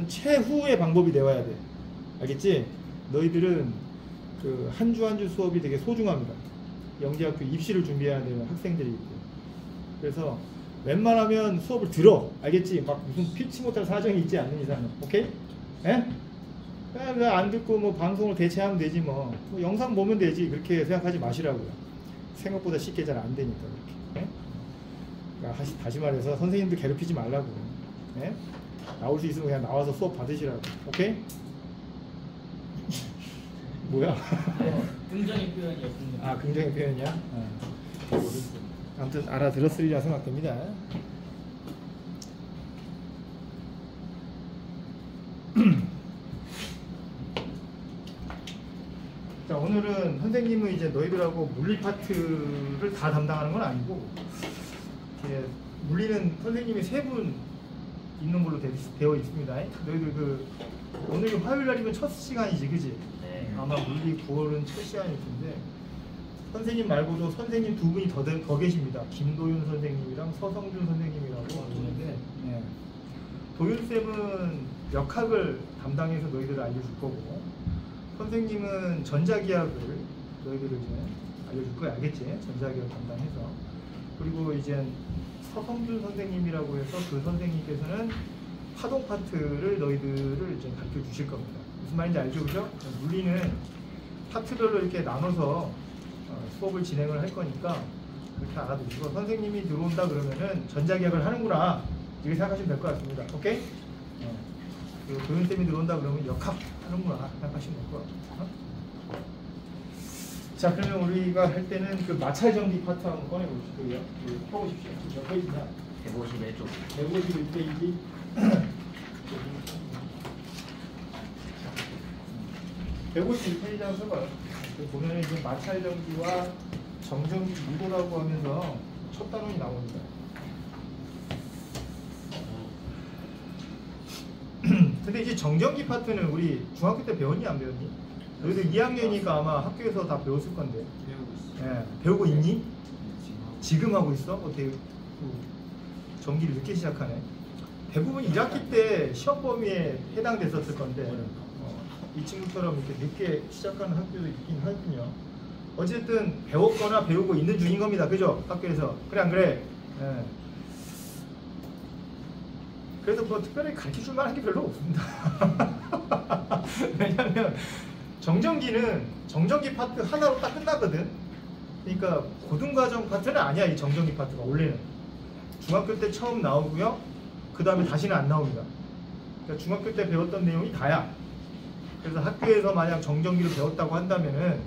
최후의 방법이 되어야 돼. 알겠지? 너희들은 그 한 주 한 주 수업이 되게 소중합니다. 영재학교 입시를 준비해야 되는 학생들이 있고. 그래서 웬만하면 수업을 들어. 알겠지? 막 무슨 필치 못할 사정이 있지 않는 이상은. 오케이? 예? 그냥 안 듣고 뭐 방송을 대체하면 되지 뭐. 영상 보면 되지. 그렇게 생각하지 마시라고요. 생각보다 쉽게 잘 안 되니까 그렇게. 예? 그러니까 다시 말해서 선생님들 괴롭히지 말라고. 예? 나올 수 있으면 그냥 나와서 수업 받으시라고. 오케이? 뭐야? 긍정의 표현이요. 아, 긍정의 표현이야? 아무튼 알아들었으리라 생각됩니다. 자, 오늘은 선생님은 이제 너희들하고 물리 파트를 다 담당하는 건 아니고, 물리는 선생님이 3분 있는 걸로 되어 있습니다. 너희들 오늘 화요일 날이면 첫 시간이지, 그지? 네. 아마 물리 9월은 첫 시간일 텐데, 선생님 말고도 선생님 2분이 더 계십니다. 김도윤 선생님이랑 서성준 선생님이라고 있는데, 예. 도윤쌤은 역학을 담당해서 너희들을 알려줄 거고, 선생님은 전자기학을 너희들을 이제 알려줄 거야. 알겠지? 전자기학 담당해서. 그리고 이제 서성준 선생님이라고 해서 그 선생님께서는 파동 파트를 너희들을 이제 가르쳐 주실 겁니다. 무슨 말인지 알죠? 그죠? 물리는 파트별로 이렇게 나눠서 수업을 진행을 할 거니까 그렇게 알아두시고, 선생님이 들어온다 그러면은 전자기학을 하는구나 이렇게 생각하시면 될 것 같습니다. 오케이? 도윤쌤이 들어온다 그러면 역학 하는구나 생각하시면 될 것 같아요. 자, 그러면 우리가 할 때는 그 마찰 전기 파트 한번 꺼내보시고요. 펴보십시오. 몇 페이지냐? 151쪽. 151페이지. 151페이지 한번 써봐요. 보면은 이제 마찰 전기와 정전기 유도라고 하면서 첫 단원이 나옵니다. 근데 이제 정전기 파트는 우리 중학교 때 배웠니 안 배웠니? 너희들 2학년이니까 아마 학교에서 다 배웠을 건데. 배우고 있어요. 예, 배우고 있니? 지금 하고 있어? 어떻게 전기를 늦게 시작하네. 대부분 1학기 때 시험 범위에 해당됐었을 건데 이 친구처럼 이렇게 늦게 시작하는 학교도 있긴 하군요. 어쨌든 배웠거나 배우고 있는 중인 겁니다. 그죠? 학교에서. 그래 안 그래? 예. 그래서 뭐 특별히 가르쳐줄 만한 게 별로 없습니다. 왜냐면 정전기는 정전기 파트 하나로 딱 끝나거든. 그러니까 고등과정 파트는 아니야. 이 정전기 파트가 원래는 중학교 때 처음 나오고요. 그 다음에 다시는 안 나옵니다. 그러니까 중학교 때 배웠던 내용이 다야. 그래서 학교에서 만약 정전기를 배웠다고 한다면은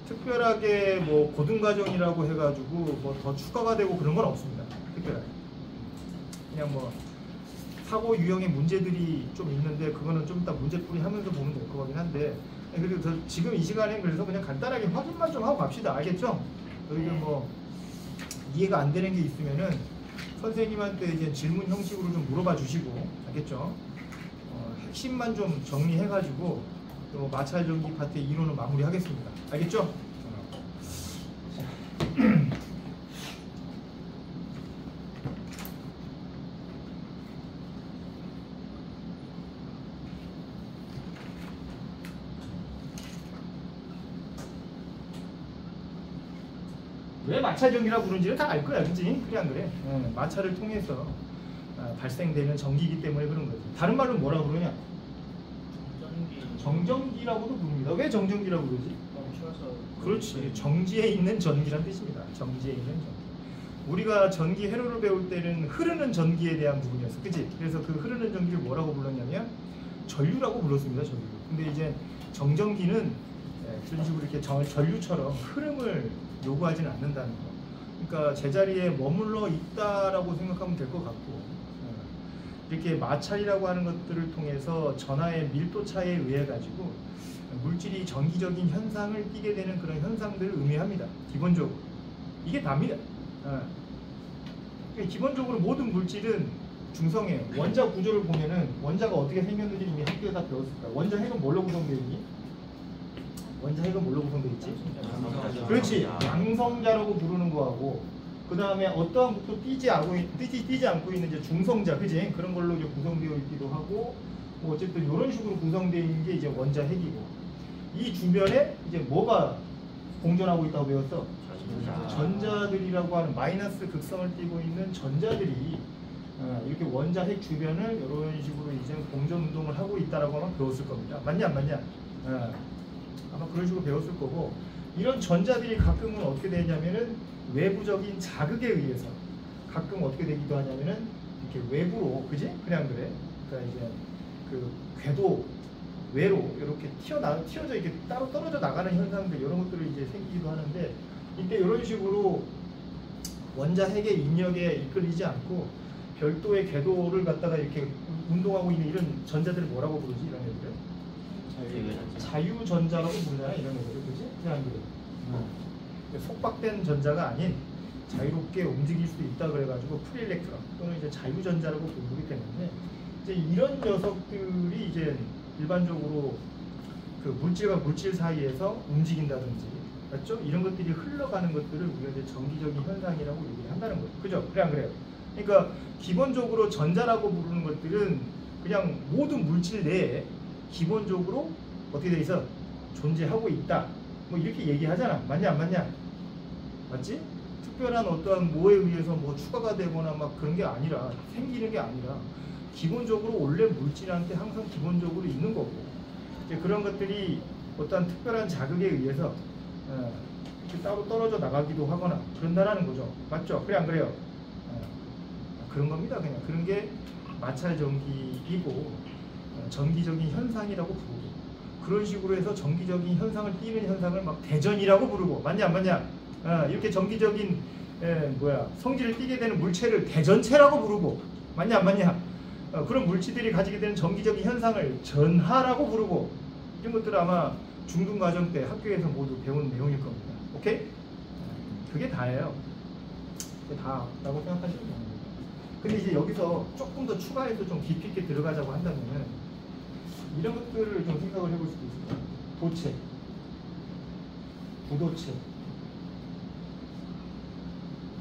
특별하게 뭐 고등과정이라고 해가지고 뭐 더 추가가 되고 그런 건 없습니다. 특별하게 그냥 뭐 사고 유형의 문제들이 좀 있는데 그거는 좀 이따 문제풀이 하면서 보면 될 것 같긴 한데, 그래도 지금 이 시간에 그래서 그냥 간단하게 확인만 좀 하고 갑시다. 알겠죠? 너희들 뭐 이해가 안 되는 게 있으면은 선생님한테 이제 질문 형식으로 좀 물어봐 주시고, 알겠죠? 핵심만 좀 정리해가지고 또 마찰 전기 파트의 이론은 마무리하겠습니다. 알겠죠? 왜 마찰 전기라고 부르는지는 다 알 거야, 그치? 그래 안 그래? 마찰을 통해서 발생되는 전기이기 때문에 그런 거지. 다른 말로 뭐라고 그러냐? 정전기라고도 부릅니다. 왜 정전기라고 그러지? 그렇지. 정지에 있는 전기란 뜻입니다. 정지에 있는 전기. 우리가 전기 회로를 배울 때는 흐르는 전기에 대한 부분이었어, 그치? 그래서 그 흐르는 전기를 뭐라고 불렀냐면 전류라고 불렀습니다. 전류. 근데 이제 정전기는 그런 식으로 이렇게 전류처럼 흐름을 요구하지는 않는다는 거. 그러니까 제자리에 머물러 있다라고 생각하면 될 것 같고, 이렇게 마찰이라고 하는 것들을 통해서 전하의 밀도 차이에 의해 가지고 물질이 전기적인 현상을 띠게 되는 그런 현상들을 의미합니다. 기본적으로 이게 답니다. 기본적으로 모든 물질은 중성이에요. 원자 구조를 보면은 원자가 어떻게 생겼는지 이미 학교에 다 배웠을 거야. 원자 핵은 뭘로 구성되어 있니? 원자 핵은 뭘로 구성되어 있지? 그렇지. 양성자라고 부르는 거하고, 그 다음에 어떠한 것도 띄지 않고 있는 이제 중성자, 그지? 그런 걸로 이제 구성되어 있기도 하고, 뭐 어쨌든 이런 식으로 구성되어 있는 게 이제 원자 핵이고, 이 주변에 이제 뭐가 공존하고 있다고 배웠어? 전자들이라고 하는 마이너스 극성을 띠고 있는 전자들이 이렇게 원자 핵 주변을 이런 식으로 이제 공존 운동을 하고 있다라고 아마 배웠을 겁니다. 맞냐 안 맞냐? 아마 그런 식으로 배웠을 거고, 이런 전자들이 가끔은 어떻게 되냐면은 외부적인 자극에 의해서 가끔 어떻게 되기도 하냐면은 이렇게 외부로, 그지? 그냥 그래. 그러니까 이제 그 궤도 외로 이렇게 튀어져 이렇게 따로 떨어져 나가는 현상들, 이런 것들이 이제 생기기도 하는데, 이때 이런 식으로 원자 핵의 인력에 이끌리지 않고 별도의 궤도를 갖다가 이렇게 운동하고 있는 이런 전자들을 뭐라고 부르지? 이런 애들을 자유전자라고 부르잖아, 이런 애들을. 그지? 그냥 그래. 속박된 전자가 아닌 자유롭게 움직일 수도 있다 그래가지고 프리일렉트론 또는 이제 자유전자라고 부르기 때문에, 이제 이런 녀석들이 이제 일반적으로 그 물질과 물질 사이에서 움직인다든지, 맞죠? 이런 것들이 흘러가는 것들을 우리가 이제 정기적인 현상이라고 얘기를 한다는 거죠. 그죠? 그래 안 그래요? 그러니까 기본적으로 전자라고 부르는 것들은 그냥 모든 물질 내에 기본적으로 어떻게 돼 있어? 존재하고 있다. 뭐 이렇게 얘기하잖아. 맞냐 안 맞냐? 맞지? 특별한 어떠한 뭐에 의해서 뭐 추가가 되거나 막 그런 게 아니라, 생기는 게 아니라 기본적으로 원래 물질한테 항상 기본적으로 있는 거고, 이제 그런 것들이 어떠한 특별한 자극에 의해서 이렇게 따로 떨어져 나가기도 하거나 그런다라는 거죠. 맞죠? 그래 안 그래요? 그런 겁니다. 그냥 그런 게 마찰 전기이고 전기적인 현상이라고 부르고, 그런 식으로 해서 전기적인 현상을 띠는 현상을 막 대전이라고 부르고, 맞냐 안 맞냐? 이렇게 전기적인 성질을 띠게 되는 물체를 대전체라고 부르고, 맞냐 안 맞냐? 그런 물질들이 가지게 되는 전기적인 현상을 전하라고 부르고, 이런 것들 아마 중등 과정 때 학교에서 모두 배운 내용일 겁니다. 오케이? 그게 다예요. 그게 다라고 생각하시면 됩니다. 근데 이제 여기서 조금 더 추가해서 좀 깊이 있게 들어가자고 한다면은 이런 것들을 좀 생각을 해볼 수도 있습니다. 도체, 부도체,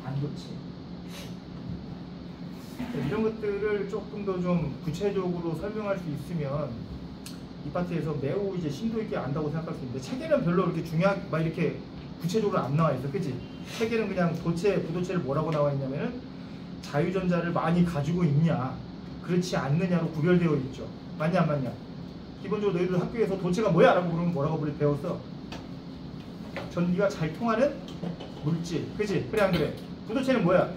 반도체, 이런 것들을 조금 더 좀 구체적으로 설명할 수 있으면 이 파트에서 매우 이제 심도 있게 안다고 생각할 수 있는데, 책에는 별로 이렇게 중요하게 막 이렇게 구체적으로 안 나와 있어, 그치? 책에는 그냥 도체, 부도체를 뭐라고 나와 있냐면은 자유전자를 많이 가지고 있냐, 그렇지 않느냐로 구별되어 있죠. 맞냐 안 맞냐? 기본적으로 너희들 학교에서 도체가 뭐야? 라고 물으면 뭐라고 배웠어? 전기가 잘 통하는 물질, 그치? 그래 안 그래? 부도체는 뭐야?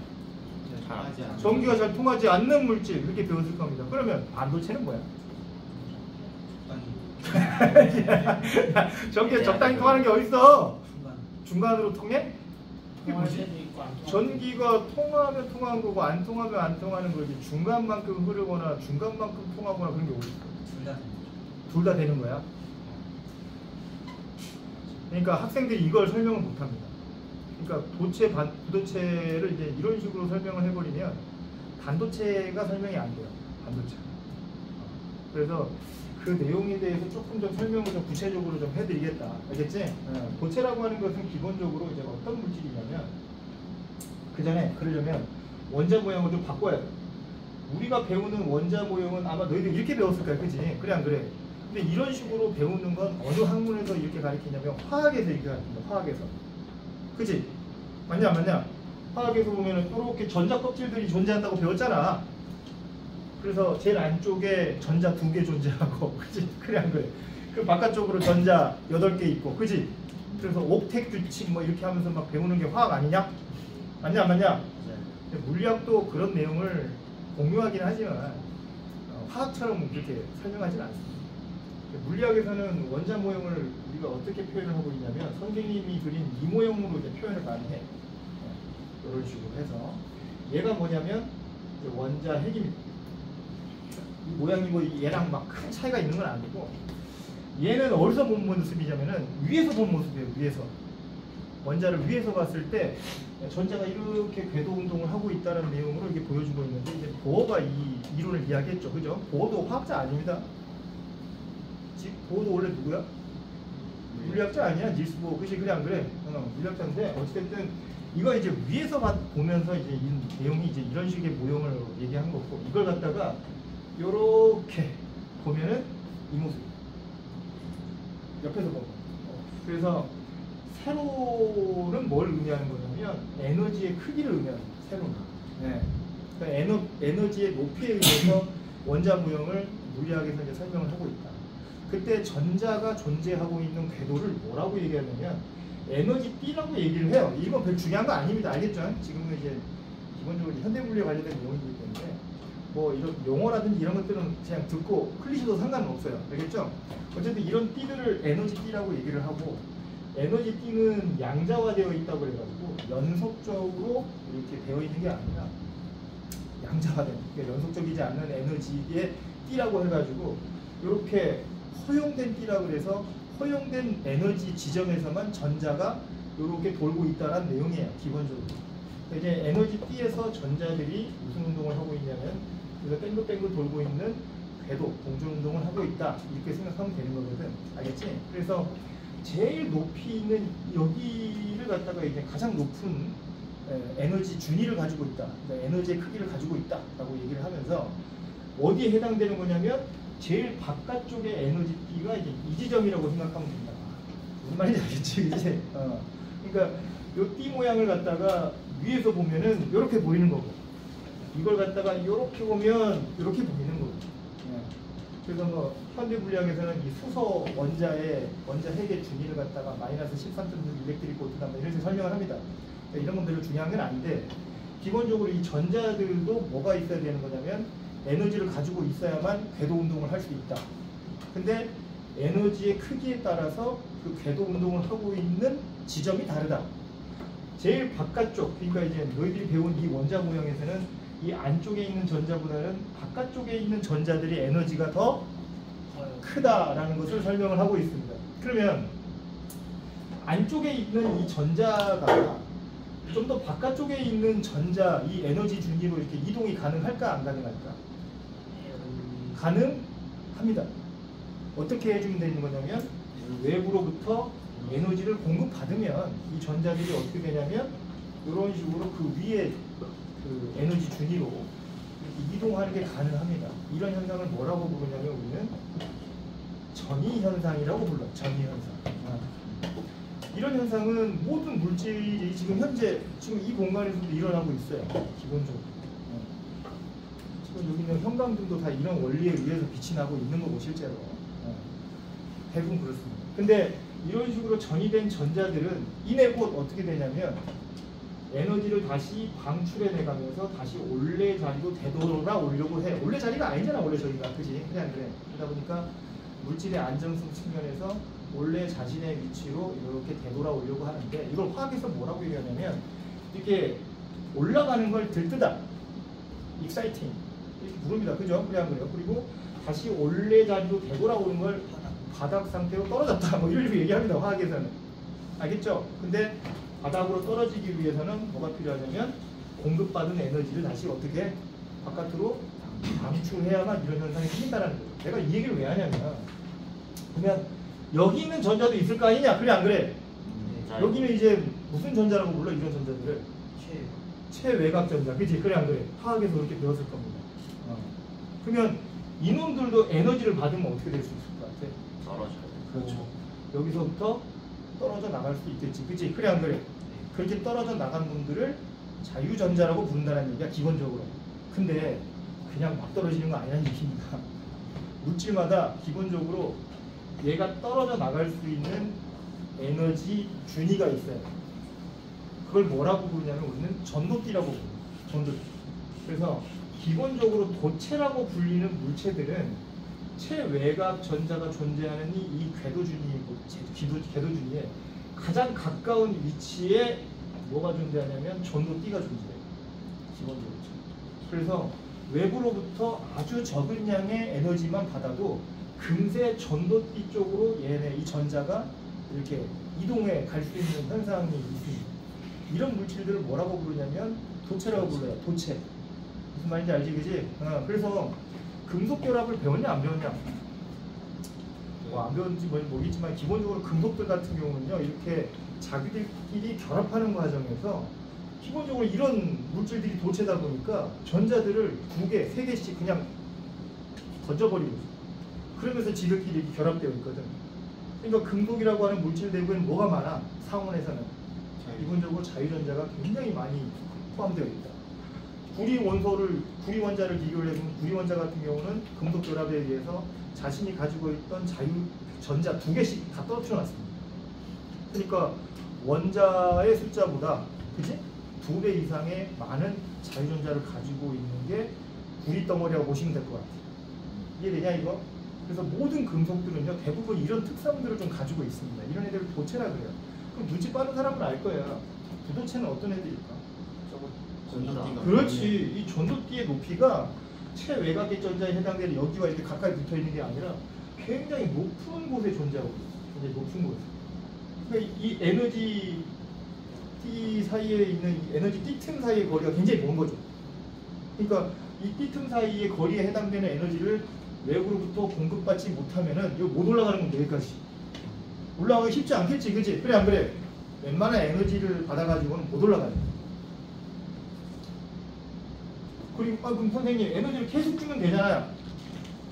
전기가 잘 통하지 않는 물질, 이렇게 배웠을 겁니다. 그러면 반도체는 뭐야? 전기가 적당히 통하는 게 어딨어? 중간으로 통해? 그게 뭐지? 전기가 통하면 통한 거고 안 통하면 안 통하는 거지, 중간만큼 흐르거나 중간만큼 통하거나 그런 게 어딨어? 둘 다 되는 거야. 그러니까 학생들이 이걸 설명을 못합니다. 그러니까 도체, 부도체를 이제 이런 식으로 설명을 해버리면 반도체가 설명이 안 돼요. 반도체. 그래서 그 내용에 대해서 조금 좀 설명을 좀 구체적으로 좀 해드리겠다. 알겠지? 도체라고 하는 것은 기본적으로 이제 어떤 물질이냐면, 그 전에 그러려면 원자 모양을 좀 바꿔야 돼. 우리가 배우는 원자 모형은 아마 너희들 이렇게 배웠을 거야, 그치? 그래 안 그래? 근데 이런 식으로 배우는 건 어느 학문에서 이렇게 가르치냐면 화학에서 이렇게 가르칩니다. 화학에서. 그치? 맞냐 안 맞냐? 화학에서 보면은 이렇게 전자 껍질들이 존재한다고 배웠잖아. 그래서 제일 안쪽에 전자 2개 존재하고, 그치? 그래 안 그래? 그 바깥쪽으로 전자 8개 있고, 그치? 그래서 옥텟 규칙 뭐 이렇게 하면서 막 배우는 게 화학 아니냐? 맞냐 안 맞냐? 네. 물리학도 그런 내용을 공유하긴 하지만 화학처럼 그렇게 설명하진 않습니다. 물리학에서는 원자 모형을 우리가 어떻게 표현을 하고 있냐면, 선생님이 그린 이 모형으로 이제 표현을 많이 해. 이런 식으로 해서 얘가 뭐냐면 원자 핵입니다. 이 모양이 뭐 얘랑 막 큰 차이가 있는 건 아니고, 얘는 어디서 본 모습이냐면은 위에서 본 모습이에요. 위에서 원자를 위에서 봤을 때 전자가 이렇게 궤도 운동을 하고 있다는 내용으로 이게 보여주고 있는데, 이제 보어가 이 이론을 이야기했죠, 그죠? 보어도 화학자 아닙니다. 보어도 원래 누구야? 물리학자 아니야? 닐스 보어. 그치? 그래 안 그래? 물리학자인데 어쨌든 이거 이제 위에서 보면서 이제 이 내용이 이제 이런 식의 모형을 얘기한 거고, 이걸 갖다가 요렇게 보면은 이 모습. 옆에서 보면. 그래서 세로는 뭘 의미하는 거냐면 에너지의 크기를 의미하는 거예요. 세로는. 네. 그러니까 에너지의 높이에 의해서 원자 무형을 물리학에서 이제 설명을 하고 있다. 그때 전자가 존재하고 있는 궤도를 뭐라고 얘기하냐면 에너지 D라고 얘기를 해요. 이건 별 중요한 거 아닙니다. 알겠죠? 지금은 이제 기본적으로 현대 물리에 관련된 내용이기 때문에 뭐 이런 용어라든지 이런 것들은 그냥 듣고 흘리셔도 상관은 없어요. 알겠죠? 어쨌든 이런 D들을 에너지 D라고 얘기를 하고 에너지 D는 양자화되어 있다고 그래가지고 연속적으로 이렇게 되어 있는 게 아니라 양자화된, 그러니까 연속적이지 않는 에너지의 D라고 해가지고 이렇게 허용된 D라고 그래서 허용된 에너지 지점에서만 전자가 이렇게 돌고 있다는 내용이에요. 기본적으로. 이제 에너지 D에서 전자들이 무슨 운동을 하고 있냐면 그래서 뺑글뺑글 돌고 있는 궤도, 공전 운동을 하고 있다. 이렇게 생각하면 되는 거거든. 알겠지? 그래서 제일 높이 있는 여기를 갖다가 이제 가장 높은 에너지 준위를 가지고 있다. 그러니까 에너지의 크기를 가지고 있다라고 얘기를 하면서 어디에 해당되는 거냐면 제일 바깥쪽의 에너지 D가 이제 이 지점이라고 생각하면 된다. 무슨 말인지 알겠지? 이제 그러니까 이 D 모양을 갖다가 위에서 보면은 이렇게 보이는 거고 이걸 갖다가 이렇게 보면 이렇게 보이는 거고. 그래서 뭐 현대 물리학에서는 이 수소 원자의 원자 핵의 준위를 갖다가 마이너스 13.6 일렉트릭 볼트다 뭐 이렇게 설명을 합니다. 그러니까 이런 건 별로 중요한 건 아닌데 기본적으로 이 전자들도 뭐가 있어야 되는 거냐면 에너지를 가지고 있어야만 궤도 운동을 할 수 있다. 근데 에너지의 크기에 따라서 그 궤도 운동을 하고 있는 지점이 다르다. 제일 바깥쪽, 그러니까 이제 너희들이 배운 이 원자 모형에서는 이 안쪽에 있는 전자보다는 바깥쪽에 있는 전자들이 에너지가 더 크다라는 것을 설명을 하고 있습니다. 그러면 안쪽에 있는 이 전자가 좀 더 바깥쪽에 있는 전자, 이 에너지 준위로 이렇게 이동이 가능할까 안 가능할까? 가능합니다. 어떻게 해주면 되는 거냐면 외부로부터 에너지를 공급받으면 이 전자들이 어떻게 되냐면 이런 식으로 그 위에 그 에너지 준위로 이렇게 이동하는 게 가능합니다. 이런 현상을 뭐라고 부르냐면 우리는 전위 현상이라고 불러요. 전위 현상. 이런 현상은 모든 물질이 지금 현재 지금 이 공간에서도 일어나고 있어요. 기본적으로. 지금 여기 있는 형광등도 다 이런 원리에 의해서 빛이 나고 있는 거고 실제로. 대부분 그렇습니다. 근데 이런 식으로 전이된 전자들은 이내 곧 어떻게 되냐면 에너지를 다시 방출해 가면서 다시 원래 자리로 되돌아오려고 해. 원래 자리가 아니잖아 원래 저희가. 그지? 그냥 그래. 그러다 보니까 물질의 안정성 측면에서 원래 자신의 위치로 이렇게 되돌아오려고 하는데 이걸 화학에서 뭐라고 얘기하냐면 이렇게 올라가는 걸 들뜨다. exciting. 이렇게 부릅니다. 그죠? 그래 안 그래요? 그리고 다시 원래 자리로 되돌아오는 걸 바닥 상태로 떨어졌다. 뭐 이런 식으로 얘기합니다. 화학에서는. 알겠죠? 근데 바닥으로 떨어지기 위해서는 뭐가 필요하냐면 공급받은 에너지를 다시 어떻게 바깥으로 방출해야만 이런 현상이 생긴다는 거죠. 내가 이 얘기를 왜 하냐면 그러면 여기 있는 전자도 있을 거 아니냐? 그래 안 그래? 여기는 이제 무슨 전자라고 불러? 이런 전자들을 최외곽 전자. 그치? 그래 안 그래? 화학에서 그렇게 배웠을 겁니다. 그러면 이놈들도 에너지를 받으면 어떻게 될 수 있을 것 같아? 떨어져요. 그렇죠. 여기서부터 떨어져 나갈 수 있겠지. 그치? 그래 안 그래? 그렇게 떨어져 나간 놈들을 자유전자라고 부른다는 얘기야 기본적으로. 근데 그냥 막 떨어지는 거 아니라는 얘기입니다. 물질마다 기본적으로 얘가 떨어져 나갈 수 있는 에너지 준위가 있어요. 그걸 뭐라고 부르냐면 우리는 전도띠라고 불러요. 전도띠. 그래서 기본적으로 도체라고 불리는 물체들은 최외곽 전자가 존재하는 이 궤도준위에 가장 가까운 위치에 뭐가 존재하냐면 전도띠가 존재해요. 기본적으로. 그래서 외부로부터 아주 적은 양의 에너지만 받아도 금세 전도띠 쪽으로 얘네 이 전자가 이렇게 이동해 갈 수 있는 현상이 있습니다. 이런 물질들을 뭐라고 부르냐면 도체라고 불러요. 도체. 무슨 말인지 알지, 그지? 그래서 금속 결합을 배웠냐 안 배웠냐? 뭐 안 배웠는지 모르겠지만 기본적으로 금속들 같은 경우는요 이렇게 자기들끼리 결합하는 과정에서 기본적으로 이런 물질들이 도체다 보니까 전자들을 2개, 3개씩 그냥 던져버리고 있어요. 그러면서 지들끼리 이렇게 결합되어 있거든. 그러니까 금속이라고 하는 물질 내부에는 뭐가 많아? 상온에서는 기본적으로 자유전자가 굉장히 많이 포함되어 있다. 구리 원자를 비교를 해보면 구리 원자 같은 경우는 금속 결합에 의해서 자신이 가지고 있던 자유전자 2개씩 다 떨어뜨려 놨습니다. 그러니까 원자의 숫자보다 그지? 2배 이상의 많은 자유전자를 가지고 있는 게 구리 덩어리라고 보시면 될 것 같아요. 이해되냐 이거? 그래서 모든 금속들은요 대부분 이런 특성들을 좀 가지고 있습니다. 이런 애들을 도체라 그래요. 그럼 눈치 빠른 사람은 알 거야. 부도체는 어떤 애들일까? 전도띠가 그렇지. 이 전도띠의 높이가 최외곽의 전자에 해당되는 여기와 이렇게 가까이 붙어 있는 게 아니라 굉장히 높은 곳에 존재하고 있어요. 굉장히 높은 곳에. 그러니까 이 에너지 띠 사이에 있는 이 에너지 띠 틈 사이의 거리가 굉장히 먼 거죠. 그러니까 이 띠 틈 사이의 거리에 해당되는 에너지를 외부로부터 공급받지 못하면은 이거 못 올라가는 건데 여기까지. 올라가기 쉽지 않겠지, 그지? 그래 안 그래? 웬만한 에너지를 받아가지고는 못 올라가요. 그리고 그럼 선생님 에너지를 계속 주면 되잖아요.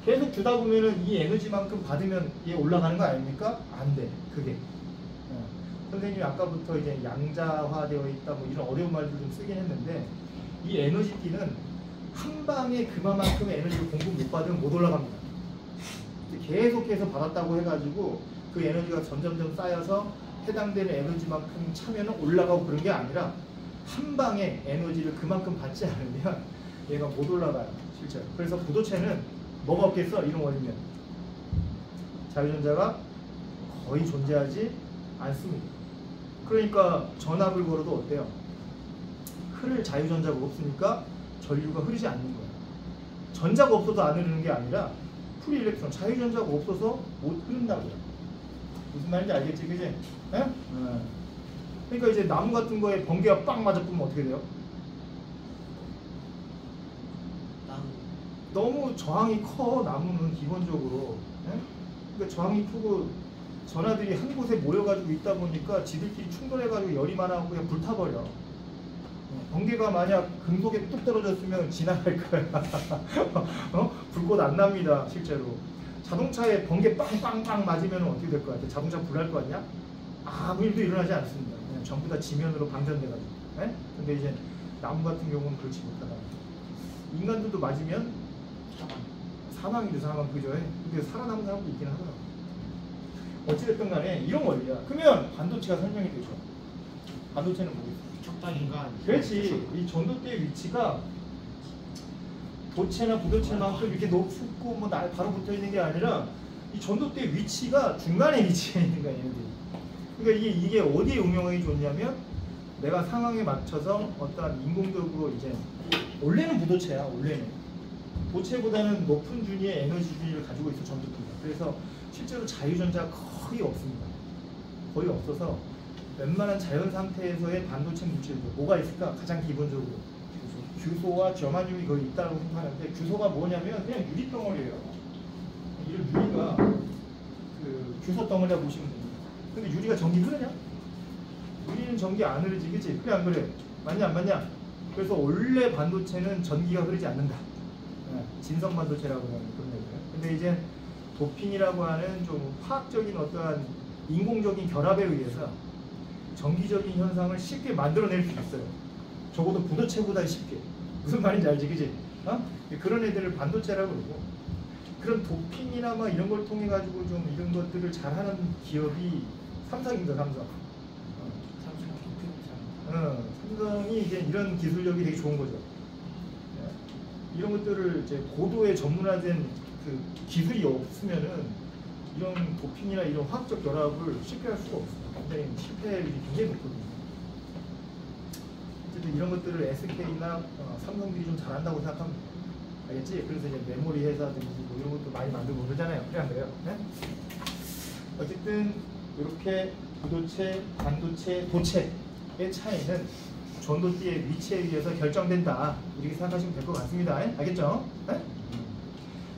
계속 주다 보면은 이 에너지만큼 받으면 얘 올라가는 거 아닙니까? 안 돼. 그게. 선생님이 아까부터 이제 양자화되어 있다 뭐 이런 어려운 말들 좀 쓰긴 했는데 이 에너지띠는 한 방에 그만큼의 에너지를 공급 못 받으면 못 올라갑니다. 계속해서 받았다고 해가지고 그 에너지가 점점점 쌓여서 해당되는 에너지만큼 차면은 올라가고 그런 게 아니라 한 방에 에너지를 그만큼 받지 않으면 얘가 못 올라가요, 실제로. 그래서 부도체는 뭐가 없겠어? 이런 원리면 자유전자가 거의 존재하지 않습니다. 그러니까 전압을 걸어도 어때요? 흐를 자유전자가 없으니까 전류가 흐르지 않는 거예요. 전자가 없어서 안 흐르는 게 아니라 프리 일렉트론, 자유전자가 없어서 못 흐른다고요. 무슨 말인지 알겠지, 그지? 에? 그러니까 이제 나무 같은 거에 번개가 빵 맞아보면 어떻게 돼요? 너무 저항이 커, 나무는 기본적으로. 에? 그러니까 저항이 크고 전하들이 한 곳에 모여가지고 있다 보니까 지들끼리 충돌해가지고 열이 많아가지고 그냥 불타버려. 번개가 만약 금속에 뚝 떨어졌으면 지나갈 거야. 불꽃 안 납니다, 실제로. 자동차에 번개 빵빵빵 맞으면 어떻게 될 것 같아? 자동차 불날 거 아니야? 아무 일도 일어나지 않습니다. 그냥 전부 다 지면으로 방전돼가지고. 네? 근데 이제 나무 같은 경우는 그렇지 못하다. 인간들도 맞으면 사망이죠, 사망. 그죠? 근데 살아남은 사람도 있긴 하더라고. 어찌됐든 간에 이런 원리야. 그러면 반도체가 설명이 되죠. 반도체는 뭐겠어? 척단인가? 그렇지. 이 전도대의 위치가 도체나 부도체만큼 이렇게 높고 뭐 바로 붙어 있는 게 아니라 이 전도대의 위치가 중간에 위치해 있는 거야, 얘네들이. 그러니까 이게 어디에 응용하기 좋냐면 내가 상황에 맞춰서 어떤 인공적으로 이제 원래는 부도체야, 원래는. 도체보다는 높은 준위의 에너지 준위를 가지고 있어, 전도대가. 그래서 실제로 자유전자가 거의 없습니다. 거의 없어서 웬만한 자연 상태에서의 반도체 물질들 뭐가 있을까? 가장 기본적으로 규소와 저마늄이 거의 있다고 생각하는데 규소가 뭐냐면 그냥 유리 덩어리예요. 이런 유리가 그 규소 덩어리라고 보시면 됩니다. 근데 유리가 전기 흐르냐? 유리는 전기 안 흐르지, 그치? 그래 안 그래? 맞냐 안 맞냐? 그래서 원래 반도체는 전기가 흐르지 않는다. 진성 반도체라고 하는 그런 얘기예요. 근데 이제 도핑이라고 하는 좀 화학적인 어떠한 인공적인 결합에 의해서 전기적인 현상을 쉽게 만들어낼 수 있어요. 적어도 부도체보다 쉽게. 무슨 말인지 알지, 그지? 그런 애들을 반도체라고 그러고, 그런 도핑이나 막 이런 걸 통해 가지고 좀 이런 것들을 잘하는 기업이 삼성입니다, 삼성. 삼성이 이제 이런 기술력이 되게 좋은 거죠. 이런 것들을 이제 고도의 전문화된 그 기술이 없으면은 이런 도핑이나 이런 화학적 결합을 쉽게 할 수가 없어요. 굉장히 실패율이 굉장히 높거든요. 어쨌든 이런 것들을 SK나 삼성들이 좀 잘한다고 생각합니다. 알겠지? 그래서 이제 메모리 회사든지 뭐 이런 것도 많이 만들고 그러잖아요. 그래 안 그래요? 네? 어쨌든 이렇게 부도체, 반도체, 도체의 차이는 전도띠의 위치에 의해서 결정된다. 이렇게 생각하시면 될 것 같습니다. 알겠죠? 네?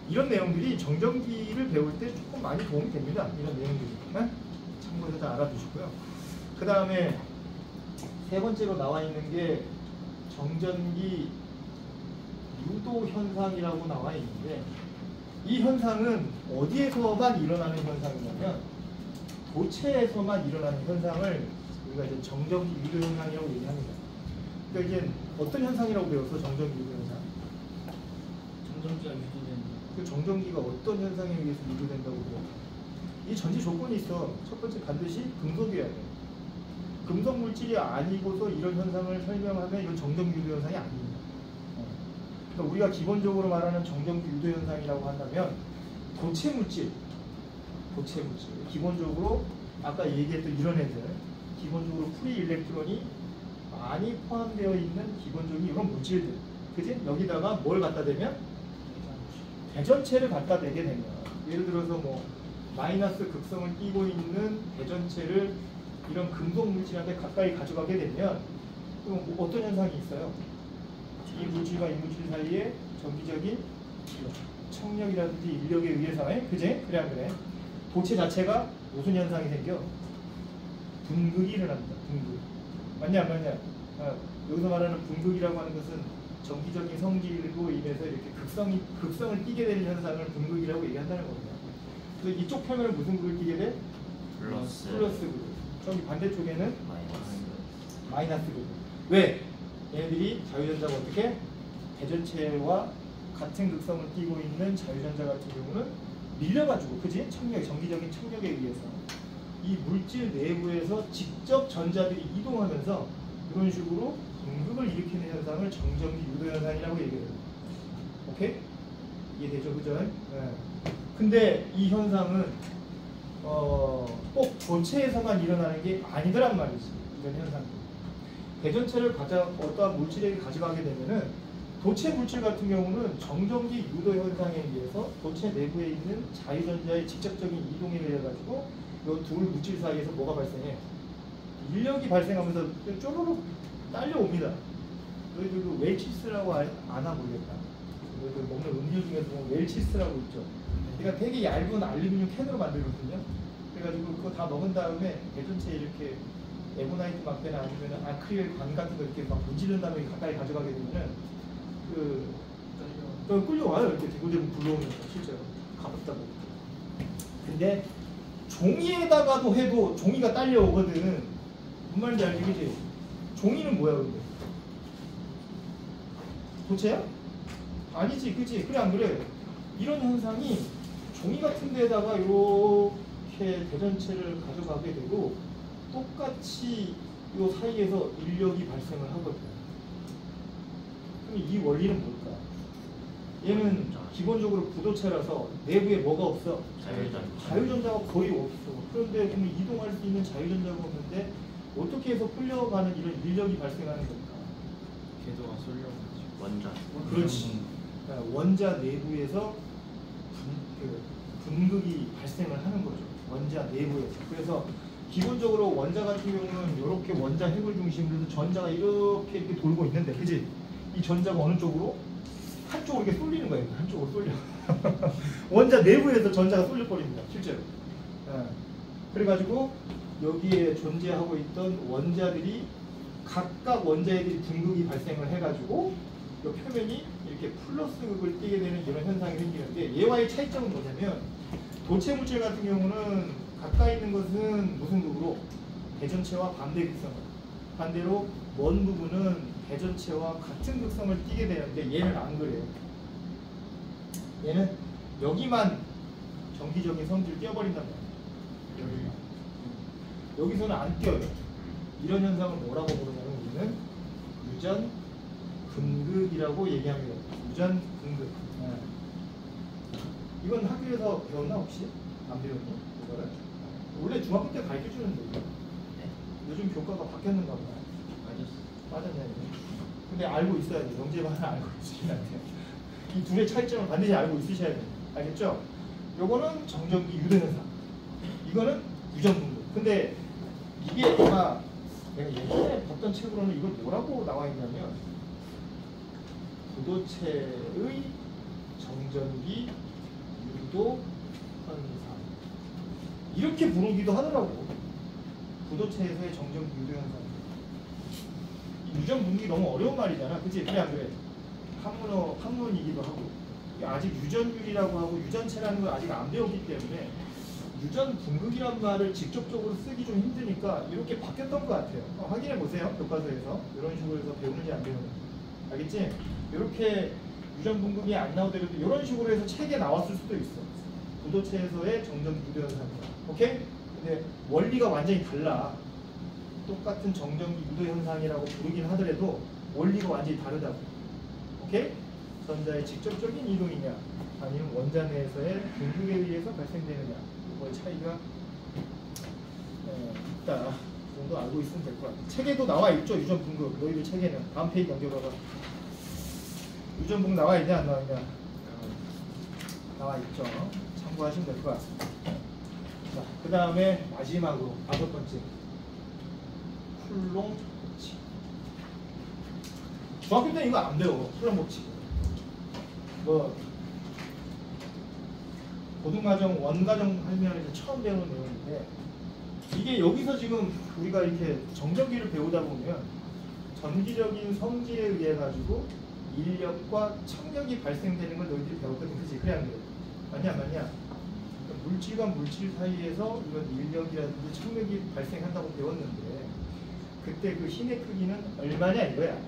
이런 내용들이 정전기를 배울 때 조금 많이 도움이 됩니다. 이런 내용들이. 네? 참고해서 다 알아두시고요. 그 다음에 세 번째로 나와 있는 게 정전기 유도 현상이라고 나와 있는데 이 현상은 어디에서만 일어나는 현상이냐면 도체에서만 일어나는 현상을 우리가 이제 정전기 유도 현상이라고 얘기합니다. 그러니까 이제 어떤 현상이라고 배웠어? 정전기 유도 현상. 정전기가 유도되는 그 정전기가 어떤 현상에 의해서 유도된다고 배웠어? 이 전제 조건이 있어. 첫 번째 반드시 금속이어야 돼. 금속 물질이 아니고서 이런 현상을 설명하면 이건 정전기 유도 현상이 아닙니다. 그러니까 우리가 기본적으로 말하는 정전기 유도 현상이라고 한다면 고체 물질, 기본적으로 아까 얘기했던 이런 애들, 기본적으로 프리 일렉트론이 많이 포함되어 있는 기본적인 이런 물질들, 그지? 여기다가 뭘 갖다 대면 대전체를 갖다 대게 되면, 예를 들어서 뭐 마이너스 극성을 띠고 있는 대전체를 이런 금속 물질한테 가까이 가져가게 되면 그럼 어떤 현상이 있어요? 이 물질과 이 물질 사이에 전기적인 청력이라든지 인력에 의해서, 그제? 그래 안 그래? 도체 자체가 무슨 현상이 생겨? 분극이 일어납니다. 분극. 맞냐 안 맞냐? 여기서 말하는 분극이라고 하는 것은 전기적인 성질로 인해서 이렇게 극성을 띠게 되는 현상을 분극이라고 얘기한다는 겁니다. 그래서 이쪽 표면은 무슨 극을 띠게 돼? 플러스 극. 저기 반대쪽에는 마이너스 마이너스 극. 왜? 얘네들이 자유전자가 어떻게? 대전체와 같은 극성을 띠고 있는 자유전자 같은 경우는 밀려가지고, 그지? 전기적인 청력에 의해서 이 물질 내부에서 직접 전자들이 이동하면서 이런 식으로 분극을 일으키는 현상을 정전기 유도 현상이라고 얘기해요. 오케이? 이해되죠? 그죠? 네. 근데 이 현상은 꼭 도체에서만 일어나는 게 아니더란 말이지. 이런 현상들. 대전체를 어떠한 물질에게 가져가게 되면은 도체 물질 같은 경우는 정전기 유도 현상에 의해서 도체 내부에 있는 자유전자의 직접적인 이동에 의해 가지고 이 두 물질 사이에서 뭐가 발생해? 인력이 발생하면서 쪼르륵 딸려옵니다. 너희들 그 웰치스라고 아나 모르겠다. 너희들 먹는 음료 중에서 보면 웰치스라고 있죠. 그러니까 되게 얇은 알루미늄 캔으로 만들거든요. 그래가지고 그거 다 먹은 다음에 대전체 이렇게 에보나이트 막대나 아니면 아크릴 관 같은 거 이렇게 막 문지른 다음에 가까이 가져가게 되면은 끌려와요. 이렇게 대구대구 굴러오면서 실제로 가볍다고. 근데 종이에다가도 해도 종이가 딸려오거든. 무슨 말인지 알지, 그지? 종이는 뭐야, 근데? 도체야? 아니지, 그지? 그래 안 그래? 이런 현상이 종이 같은 데다가 이렇게 대전체를 가져가게 되고 똑같이 이 사이에서 인력이 발생을 하거든. 그럼 이 원리는 뭘까? 얘는 기본적으로 부도체라서 내부에 뭐가 없어? 자유전자가 거의 없어. 그런데 그럼 이동할 수 있는 자유전자가 없는데 어떻게 해서 끌려가는 이런 인력이 발생하는 걸까? 궤도가 쏠려가지고 원자 그렇지. 그러니까 원자 내부에서 분극이 발생을 하는 거죠. 원자 내부에서. 그래서 기본적으로 원자 같은 경우는 이렇게 원자 핵을 중심으로 해서 전자가 이렇게 돌고 있는데, 그지? 이 전자가 어느 쪽으로? 한쪽으로 이렇게 쏠리는 거예요. 한쪽으로 쏠려. 원자 내부에서 전자가 쏠려버립니다. 실제로. 그래가지고 여기에 존재하고 있던 원자들이 각각 원자애들이 분극이 발생을 해가지고 이 표면이 이렇게 플러스 극을 띠게 되는 이런 현상이 생기는데, 얘와의 차이점은 뭐냐면 도체 물질 같은 경우는 가까이 있는 것은 무슨 극으로? 대전체와 반대 극성을. 반대로 먼 부분은 대전체와 같은 극성을 띠게 되는데 얘는 안 그래요. 얘는 여기만 전기적인 성질을 띄어버린단 말이에요. 여기서는 안 띄어요. 이런 현상을 뭐라고 부르냐면 우리는 유전 분극이라고 얘기합니다. 유전 분극. 이건 학교에서 배웠나 혹시? 안 배웠니? 이거를? 원래 중학교 때 가르쳐 주는데 이거. 요즘 교과가 바뀌었는가 보다. 맞았네. 근데 알고 있어야 돼. 영재반은 알고 있으셔야 돼요. 이 둘의 차이점을 반드시 알고 있으셔야 돼요. 알겠죠? 요거는 정전기 유도 현상. 이거는 유전 분극. 근데 이게 아마 내가 예전에 봤던 책으로는 이걸 뭐라고 나와 있냐면 부도체의 정전기 유도 현상 이렇게 부르기도 하더라고. 부도체에서의 정전기 유도 현상. 유전 분극이 너무 어려운 말이잖아. 그치? 그래 안 그래? 학문이기도 하고. 이게 아직 유전율이라고 하고 유전체라는 걸 아직 안 배웠기 때문에 유전 분극이란 말을 직접적으로 쓰기 좀 힘드니까 이렇게 바뀌었던 것 같아요. 확인해 보세요. 교과서에서 이런 식으로 해서 배우는지 안 배우는지. 알겠지? 이렇게 유전 분극이 안 나오더라도 이런 식으로 해서 책에 나왔을 수도 있어. 구도체에서의 정전 유도 현상이야. 오케이? 근데 원리가 완전히 달라. 똑같은 정전기 유도 현상이라고 부르긴 하더라도 원리가 완전히 다르다고. 오케이? 전자의 직접적인 이동이냐 아니면 원자 내에서의 분극에 의해서 발생되느냐 이거의 차이가 있다. 그 정도 알고 있으면 될 것 같아. 책에도 나와 있죠. 유전 분극. 너희들 책에는 다음 페이지 넘겨봐봐. 유전 분극 나와 있냐 안 나와 있냐? 나와 있죠. 참고하시면 될 것 같습니다. 자, 그 다음에 마지막으로 5번째 쿨롱 법칙. 중학교 때 이거 안 배워. 쿨롱 법칙. 뭐 고등과정, 원과정 하면 처음 배우는 내용인데 이게 여기서 지금 우리가 이렇게 정전기를 배우다 보면 전기적인 성질에 의해 가지고 인력과 청력이 발생되는 걸 너희들이 배웠거든. 그치? 그래 안 그래? 맞냐 안 맞냐? 그러니까 물질과 물질 사이에서 이런 인력이라든지 청력이 발생한다고 배웠는데 그때 그 힘의 크기는 얼마냐 이거야.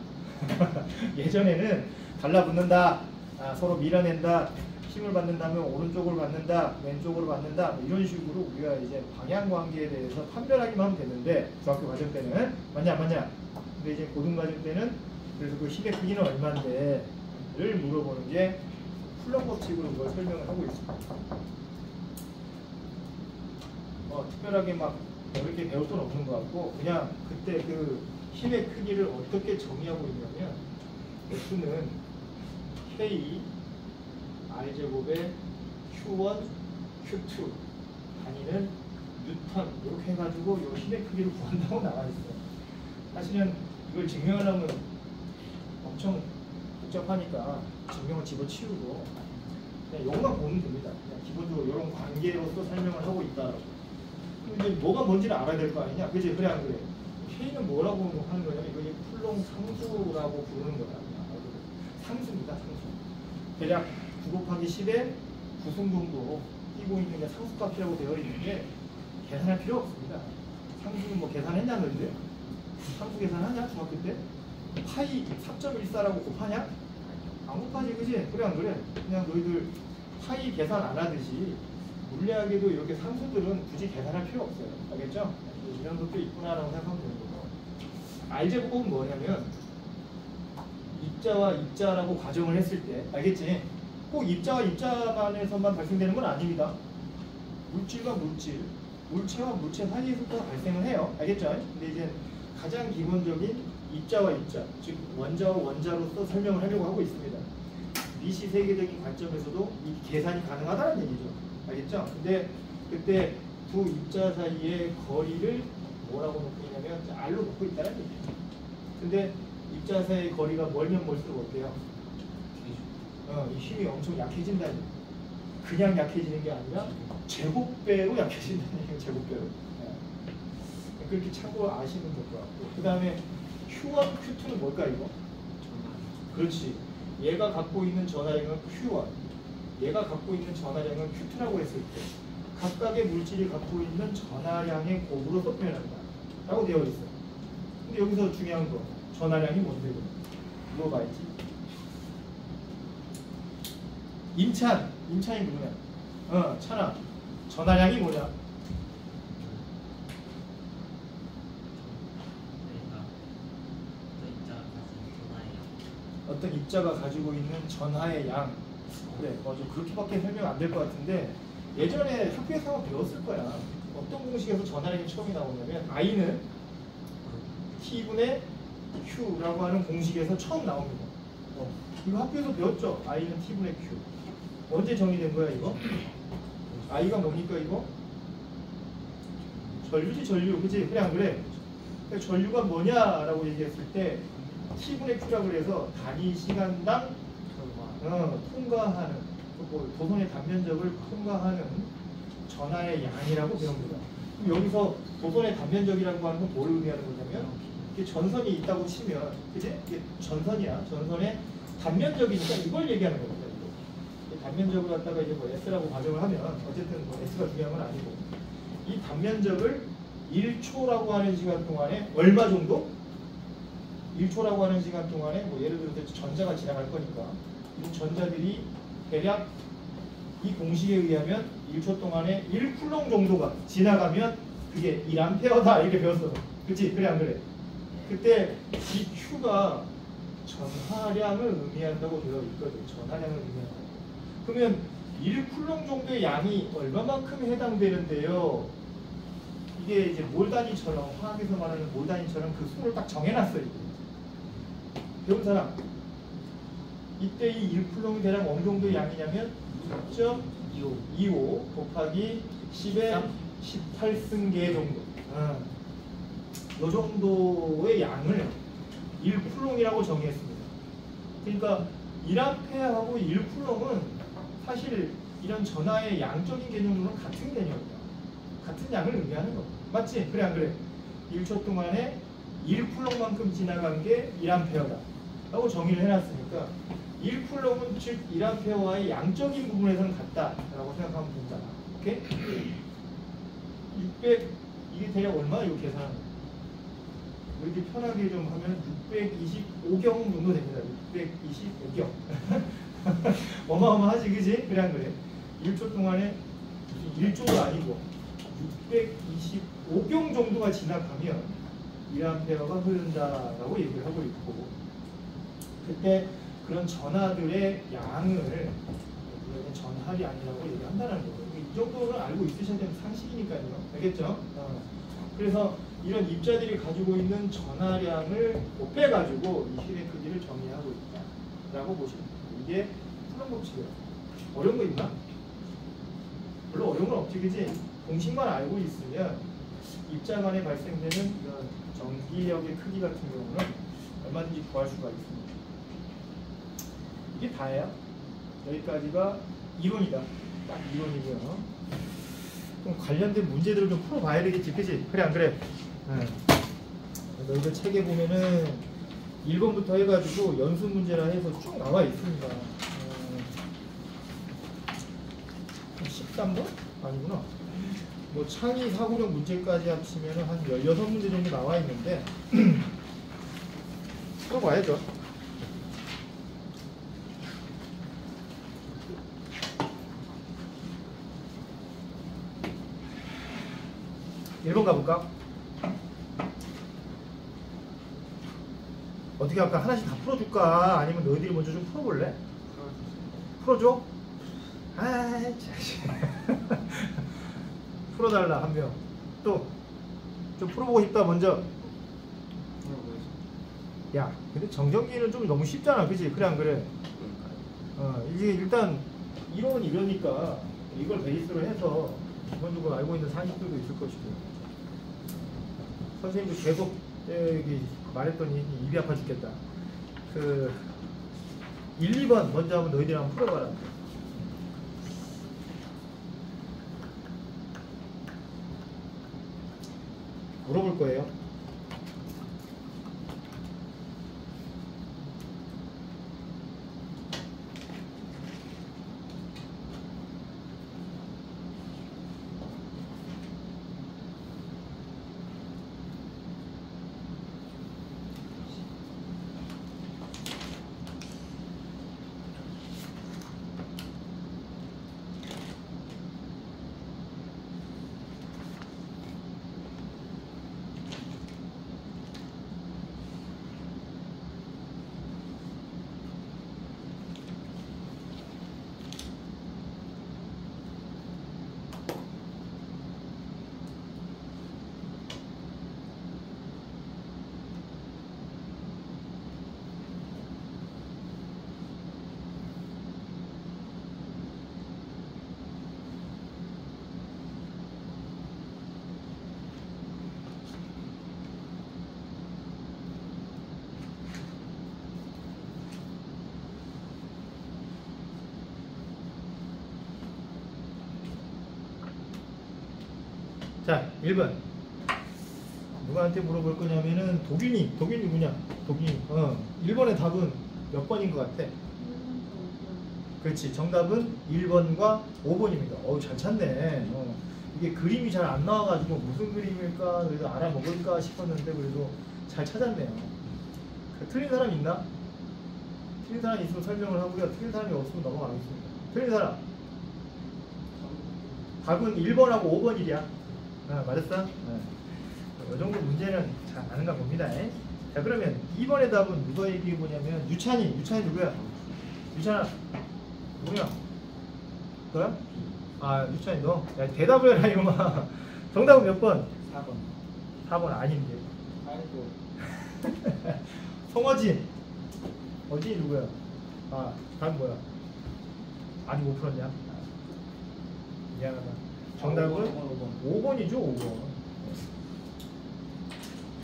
예전에는 달라붙는다, 서로 밀어낸다, 힘을 받는다면 오른쪽으로 받는다, 왼쪽으로 받는다, 뭐 이런 식으로 우리가 이제 방향 관계에 대해서 판별하기만 하면 됐는데 중학교 과정 때는 맞냐 안 맞냐? 근데 이제 고등 과정 때는 그래서 그 힘의 크기는 얼마인데를 물어보는 게 쿨롱 법칙으로 그걸 설명을 하고 있습니다. 특별하게 막 어렵게 배울 건 없는 것 같고 그냥 그때 그 힘의 크기를 어떻게 정의하고 있냐면 F는 K R제곱에 Q1, Q2 단위는 뉴턴 이렇게 해가지고 이 힘의 크기를 구한다고 나와 있어요. 사실은 이걸 증명하려면 엄청 복잡하니까 증명을 집어치우고 그냥 이것만 보면 됩니다. 그냥 기본적으로 이런 관계로서 설명을 하고 있다. 이제 뭐가 뭔지를 알아야 될 거 아니냐? 그지? 그래 안 그래? K는 뭐라고 하는 거냐면 이거 쿨롱 상수라고 부르는 거다. 상수입니다. 상수. 대략 9 곱하기 10에 9승 정도 끼고 있는 게 상수값이라고 되어 있는데 계산할 필요 없습니다. 상수는 뭐 계산했냐 너희들? 상수 계산하냐? 중학교 때? 파이 3.14라고 곱하냐? 안 곱하지 그지? 그래 안 그래? 그냥 너희들 파이 계산 안 하듯이 물리학에도 이렇게 상수들은 굳이 계산할 필요 없어요. 알겠죠? 이런 것도 있구나라고 생각하면 되는 거고. R제곱은 뭐냐면 입자와 입자라고 가정을 했을 때 알겠지? 꼭 입자와 입자만에서만 발생되는 건 아닙니다. 물질과 물질, 물체와 물체 사이에서도 발생을 해요. 알겠죠? 근데 이제 가장 기본적인 입자와 입자, 즉 원자와 원자로서 설명을 하려고 하고 있습니다. 미시 세계적인 관점에서도 이 계산이 가능하다는 얘기죠. 알겠죠? 근데 그때 두 입자 사이의 거리를 뭐라고 놓고 있냐면 R로 놓고 있다는 얘기죠. 근데 입자 사이의 거리가 멀면 멀수록 어때요? 이 힘이 엄청 약해진다는 얘기죠. 그냥 약해지는 게 아니라 제곱배로 약해진다는 얘기예요. 제곱배로. 그렇게 참고 아시면 될 것 같고. 그 다음에 Q1, Q2는 뭘까 이거? 그렇지. 얘가 갖고 있는 전하량은 Q1, 얘가 갖고 있는 전하량은 Q2라고 했을 때 각각의 물질이 갖고 있는 전하량의 곱으로 표현한다 라고 되어 있어요. 근데 여기서 중요한 거 전하량이 뭔데? 물어봐야지. 임찬이 누구냐? 찬아, 전하량이 뭐냐? 어떤 입자가 가지고 있는 전하의 양. 그래, 맞아. 그렇게밖에 설명 안 될 것 같은데 예전에 학교에서 한번 배웠을 거야. 어떤 공식에서 전하량이 처음이 나오냐면 I는 T분의 Q라고 하는 공식에서 처음 나옵니다. 이거 학교에서 배웠죠? I는 T분의 Q. 언제 정의된 거야 이거? I가 뭡니까 이거? 전류지 전류. 그치? 그래 안 그래? 그러니까 전류가 뭐냐라고 얘기했을 때 T분의 Q라고 해서 단위 시간당 통과하는 도선의 단면적을 통과하는 전하의 양이라고 배웁니다. 그럼 여기서 도선의 단면적이라고 하는 건 뭘 의미하는 거냐면 이게 전선이 있다고 치면 그치? 이게 전선이야. 전선의 단면적이니까 이걸 얘기하는 겁니다. 단면적을 갖다가 이제 뭐 S라고 가정을 하면 어쨌든 뭐 S가 중요한 건 아니고 이 단면적을 1초라고 하는 시간 동안에 얼마 정도? 1초라고 하는 시간 동안에 뭐 예를 들어서 전자가 지나갈 거니까 이 전자들이 대략 이 공식에 의하면 1초 동안에 1쿨롱 정도가 지나가면 그게 1A다 이렇게 배웠어. 그치? 그래 안 그래? 그때 이 Q가 전하량을 의미한다고 되어 있거든. 전하량을 의미한다고. 그러면 1쿨롱 정도의 양이 얼마만큼 해당되는데요? 이게 이제 몰 단위처럼 화학에서 말하는 몰 단위처럼 그 수를 딱 정해놨어요. 배운 사람 이때 이 1쿨롱이 대략 어느 정도의 양이냐면 6.25 곱하기 10의 18승계 정도. 이 정도의 양을 1쿨롱이라고 정의했습니다. 그러니까 1A하고 1쿨롱은 사실 이런 전하의 양적인 개념으로는 같은 개념이야. 같은 양을 의미하는 거. 맞지? 그래 안 그래? 1초 동안에 1쿨롱만큼 지나간 게 1A다 라고 정의를 해놨으니까 1쿨롱은 즉 1A와의 양적인 부분에서는 같다라고 생각하면 된다. 오케이? 600 이게 대략 얼마? 이거 계산하는 거. 이렇게 편하게 좀 하면 625경 정도 됩니다. 625경. 어마어마하지, 그지? 그래 안 그래? 1초 동안에 무슨 1조가 아니고 625경 정도가 지나가면 1A가 흐른다라고 얘기를 하고 있고, 그때 그런 전하들의 양을 우리가 전하이 아니라고 얘기한다는 거예요. 이 정도는 알고 있으셔야 되는 상식이니까요. 알겠죠? 그래서 이런 입자들이 가지고 있는 전하량을 곱해가지고 이 실의 크기를 정의하고 있다라고 보시면 돼요. 이게 쿨롱 법칙이에요. 어려운 거 있나? 별로 어려운 건 없지, 그지? 공식만 알고 있으면 입자 간에 발생되는 이런 전기력의 크기 같은 경우는 얼마든지 구할 수가 있습니다. 이게 다예요. 여기까지가 이론이다. 딱 이론이고요. 좀 관련된 문제들을 좀 풀어봐야 되겠지, 그지? 그래 안 그래? 너희들 책에 보면은 1번부터 해가지고 연습 문제라 해서 쭉 나와 있습니다. 13번? 아니구나. 뭐 창의 사고력 문제까지 합치면 한 16문제 정도 나와 있는데 풀어봐야죠. 1번 가볼까? 어떻게 할까? 하나씩 다 풀어줄까? 아니면 너희들이 먼저 좀 풀어볼래? 풀어줘? 아이 참. 풀어달라 한 명. 또 좀 풀어보고 싶다 먼저. 야, 근데 정전기는 좀 너무 쉽잖아, 그치? 그래 안 그래? 이게 일단 이론은 이러니까 이걸 베이스로 해서 기본적으로 알고 있는 상식들도 있을 것이고, 선생님도 계속 여기 말했더니 입이 아파 죽겠다. 그 1, 2번 먼저 한번 너희들이 한번 풀어봐라. 물어볼 거예요. 자, 1번. 누구한테 물어볼 거냐면은 도균이 누구냐? 도균이. 1번의 답은 몇 번인 것 같아? 그렇지. 정답은 1번과 5번입니다. 어우, 잘 찾네. 이게 그림이 잘 안 나와가지고 무슨 그림일까 그래도 알아먹을까 싶었는데 그래도 잘 찾았네요. 틀린 사람 있나? 틀린 사람 있으면 설명을 하고요. 틀린 사람이 없으면 넘어가겠습니다. 틀린 사람. 답은 1번하고 5번이야. 맞았어? 이 정도 문제는 잘 아는가 봅니다. 자, 그러면 2번의 답은 누가 얘기해 보냐면 유찬이 누구야? 유찬아 누구야? 너야? 아, 유찬이 너? 야, 대답을 해라 이거마. 정답은 몇 번? 4번. 4번 아닌데. 아이고. 성어진. 어진이 누구야? 아, 답 뭐야? 아직 못 풀었냐? 미안하다. 정답은 5번이죠, 5번.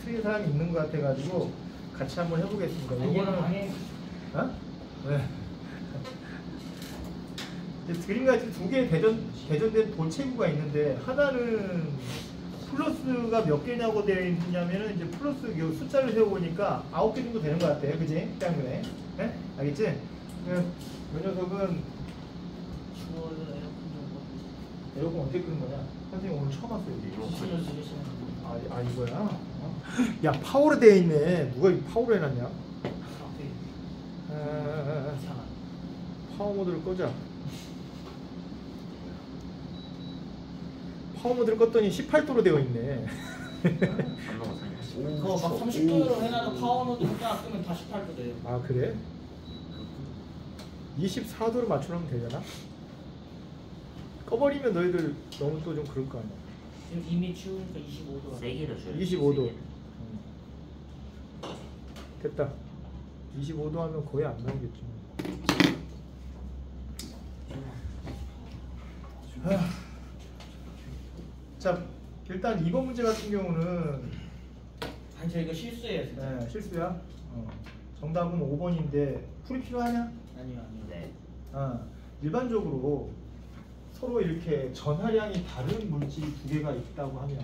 틀린 사람이 있는 것 같아가지고 같이 한번 해보겠습니다. 요거는 어? 왜? 그림같이 두 개의 대전된 돌체구가 있는데 하나는 플러스가 몇 개냐고 되어 있냐면은 이제 플러스 숫자를 세워보니까 9개 정도 되는 것 같아, 그지? 때문에, 네? 알겠지? 이 녀석은 에어컨 어떻게 끄는 거냐? 선생님 오늘 처음 왔어요. 아 이거야? 야, 파워로 되어 있네. 누가 이 파워로 해놨냐? 파워 모드를 끄자. 파워 모드를 껐더니 18도로 되어 있네. 그거 막 30도로 해놔도 파워 모드 딱 끄면 다 18도 돼요. 아, 그래? 24도로 맞추려면 되려나? 꺼버리면 너희들 너무 또 좀 그럴 거 아니야. 지금 이미 추우니까 25도. 세기를 줘요. 25도. 됐다. 25도 하면 거의 안 나오겠지. 자, 일단 이번 문제 같은 경우는 아니 저 이거 실수예요 진짜. 네, 실수야. 정답은 5번인데 풀이 필요하냐? 아니요. 네. 일반적으로 서로 이렇게 전하량이 다른 물질 두 개가 있다고 하면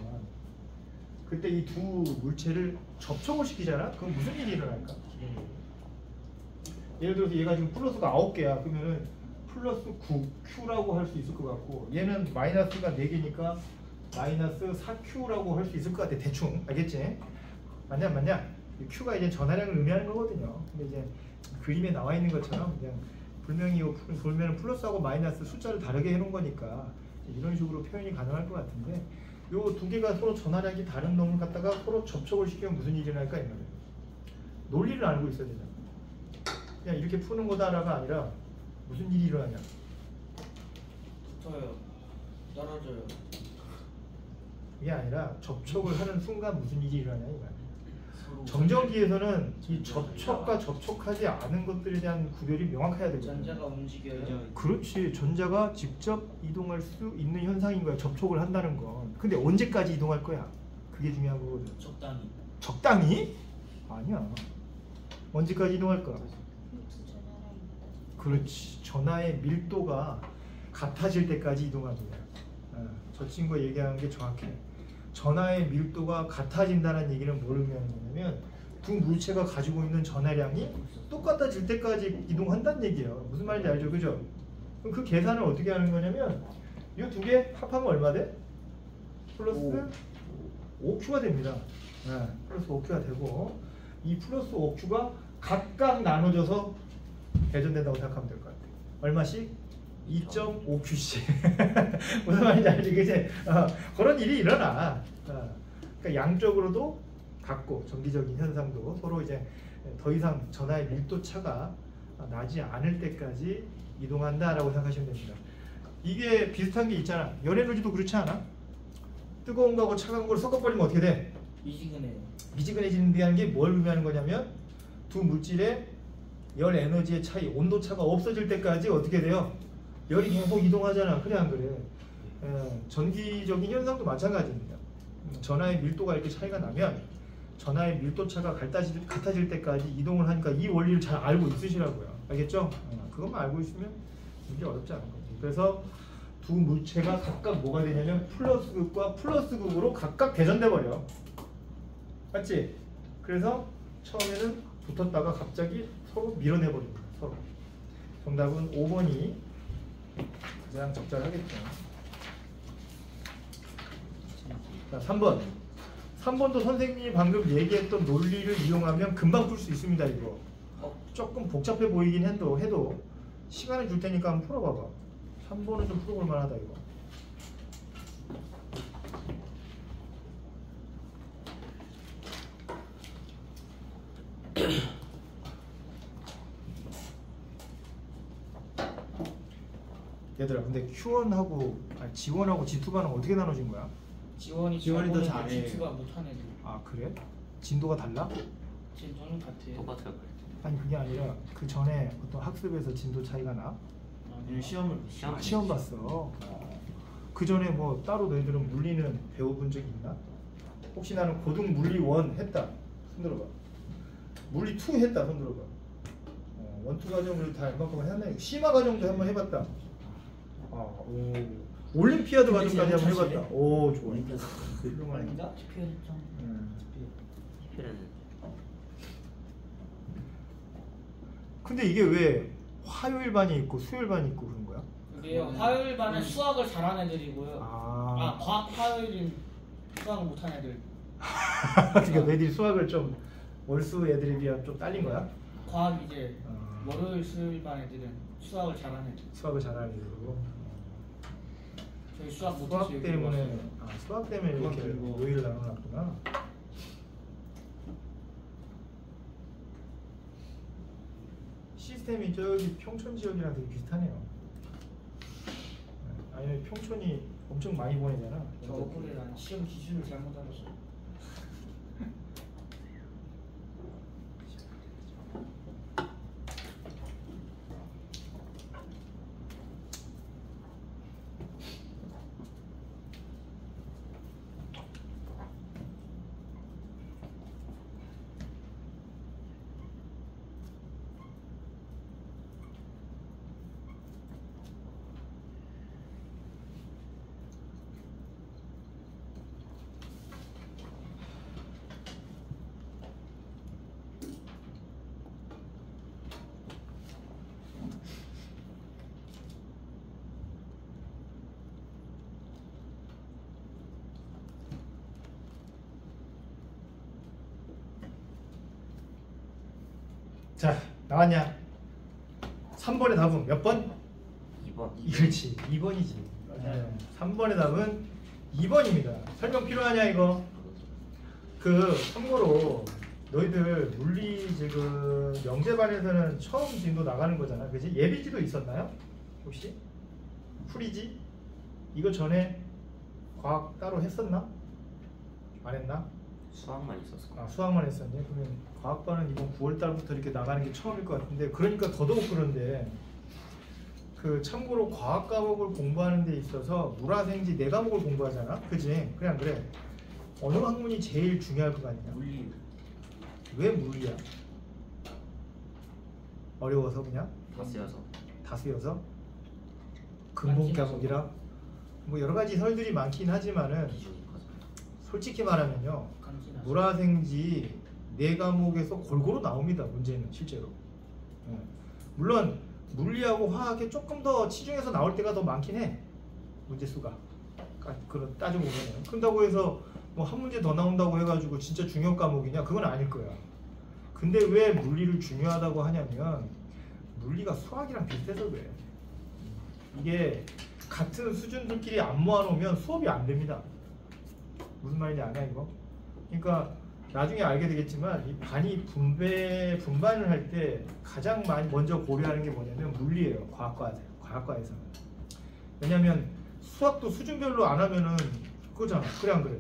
그때 이 두 물체를 접촉을 시키잖아? 그럼 무슨 일이 일어날까? 예를 들어서 얘가 지금 플러스가 9개야. 그러면은 플러스 9Q라고 할 수 있을 것 같고 얘는 마이너스가 4개니까 마이너스 4Q라고 할 수 있을 것 같아. 대충. 알겠지? 맞냐? Q가 이제 전하량을 의미하는 거거든요. 근데 이제 그림에 나와 있는 것처럼 그냥 불명이 돌면은 플러스하고 마이너스 숫자를 다르게 해놓은 거니까 이런 식으로 표현이 가능할 것 같은데 요 두 개가 서로 전하량이 다른 놈을 갖다가 서로 접촉을 시키면 무슨 일이 일어날까 이 말이에요. 논리를 알고 있어야 되잖아. 그냥 이렇게 푸는 거다라가 아니라 무슨 일이 일어나냐. 붙어요. 떨어져요. 그게 아니라 접촉을 하는 순간 무슨 일이 일어나냐 이 말이에요. 정전기에서는 이 접촉과 접촉하지 않은 것들에 대한 구별이 명확해야 되거든요. 전자가 움직여요. 그렇지. 전자가 직접 이동할 수 있는 현상인 거야. 접촉을 한다는 건. 근데 언제까지 이동할 거야? 그게 중요한 거거든. 적당히. 적당히? 아니야. 언제까지 이동할 거야? 그렇지. 전하의 밀도가 같아질 때까지 이동하는 거야. 저 친구가 얘기하는 게 정확해. 전하의 밀도가 같아진다는 얘기는 뭘 의미하는 거냐면 두 물체가 가지고 있는 전하량이 똑같아질 때까지 이동한다는 얘기예요. 무슨 말인지 알죠? 그죠? 그럼 그 계산을 어떻게 하는 거냐면 이 두 개 합하면 얼마 돼? 플러스 5Q가 됩니다. 플러스 5Q가 되고 이 플러스 5Q가 각각 나눠져서 배전된다고 생각하면 될 것 같아요. 얼마씩? 2.5Q씩. 무슨 말인지 알지? 그치? 그런 일이 일어나. 그러니까 양쪽으로도 같고 정기적인 현상도 서로 이제 더 이상 전하의 밀도 차가 나지 않을 때까지 이동한다라고 생각하시면 됩니다. 이게 비슷한 게 있잖아. 열 에너지도 그렇지 않아? 뜨거운 거하고 차가운 걸 섞어버리면 어떻게 돼? 미지근해요. 미지근해지는 게 뭘 의미하는 거냐면 두 물질의 열 에너지의 차이, 온도 차가 없어질 때까지 어떻게 돼요? 열이 계속 이동하잖아. 그래 안 그래? 전기적인 현상도 마찬가지입니다. 전하의 밀도가 이렇게 차이가 나면 전하의 밀도 차가 같아질 때까지 이동을 하니까 이 원리를 잘 알고 있으시라고요. 알겠죠? 그것만 알고 있으면 문제 어렵지 않은 거죠. 그래서 두 물체가 각각 뭐가 되냐면 플러스 극과 플러스 극으로 각각 대전돼 버려. 맞지? 그래서 처음에는 붙었다가 갑자기 서로 밀어내 버립니다. 서로. 정답은 5번이 가장 적절하겠죠. 자, 3번. 3번도 선생님이 방금 얘기했던 논리를 이용하면 금방 풀 수 있습니다. 이거 조금 복잡해 보이긴 해도 시간을 줄 테니까 한번 풀어봐봐. 3번은 좀 풀어볼 만하다 이거. 얘들아, 근데 Q1하고 G1하고 G2가는 어떻게 나눠진 거야? 지원이 지원이 더 잘 잘해. G2가 못한 애들. 아 그래? 진도가 달라? 진도는 같아요. 똑같아요. 아니 그게 아니라 그 전에 어떤 학습에서 진도 차이가 나? 얘는 시험을 아, 시험 봤어. 그 전에 뭐 따로 너희들은 물리는 배워본 적이 있나? 혹시 나는 고등 물리 1 했다. 손들어봐. 물리 2 했다. 손들어봐. 1, 2 과정을 다 웬만큼 했네. 심화 과정도 한번 해봤다. 오. 올림피아드 과정까지 한번 해봤다. 오 좋아. 훌륭하네. 아니다? TP했죠. 필요는 근데 이게 왜 화요일 반이 있고 수요일 반이 있고 그런 거야? 이게 화요일 반은 수학을 잘하는 애들이고요. 과학 화요일인 수학을 못한 애들. 그러니까 너희들이 수학을 좀 월수 애들에 비하면 좀 딸린 거야? 과학 이제 월요일 수요일 반 애들은 수학을 잘하는 애들. 수학을 잘하는 애들이고. 저희 수학 수학 못해서 때문에 수학 때문에 이렇게 그리고 요일을 나눠놨구나. 시스템이 저기 평촌 지역이랑 되게 비슷하네요. 아니 평촌이 엄청 많이 보내잖아. 저 억울해. 난 시험 기준을 잘못 알았어. 자 나왔냐? 3번의 답은 몇 번? 2번. 그렇지 2번이지. 맞아요. 3번의 답은 2번입니다. 설명 필요하냐 이거? 그 참고로 너희들 물리 지금 영재반에서는 처음 진도 나가는 거잖아, 그지? 예비지도 있었나요? 혹시? 풀이지? 이거 전에 과학 따로 했었나? 안 했나? 수학만 있었어. 수학만 했었니? 그러면 과학반은 이번 9월 달부터 이렇게 나가는 게 처음일 것 같은데, 그러니까 더더욱 그런데 그 참고로 과학 과목을 공부하는 데 있어서 물화생지 4과목을 공부하잖아, 그지? 그래 안 그래? 어느 학문이 제일 중요할 것 같냐? 물리. 왜 물리야? 어려워서 그냥? 다 쓰여서. 다 쓰여서? 근본 과목이라? 뭐 여러 가지 설들이 많긴 하지만은 기준이 커서. 솔직히 말하면요, 강진아. 물화생지 4과목에서 골고루 나옵니다, 문제는 실제로. 물론 물리하고 화학에 조금 더 치중해서 나올 때가 더 많긴 해, 문제 수가. 그런 따지고 보면. 그런다고 해서 뭐 한 문제 더 나온다고 해가지고 진짜 중요 과목이냐? 그건 아닐 거야. 근데 왜 물리를 중요하다고 하냐면 물리가 수학이랑 비슷해서 그래. 이게 같은 수준들끼리 안 모아놓으면 수업이 안 됩니다. 무슨 말인지 아냐 이거? 그러니까 나중에 알게 되겠지만 이 반이 분반을 할 때 가장 많이 먼저 고려하는 게 뭐냐면 물리예요. 과학과에서는. 왜냐면 수학도 수준별로 안 하면은 그거잖아. 그래 안 그래?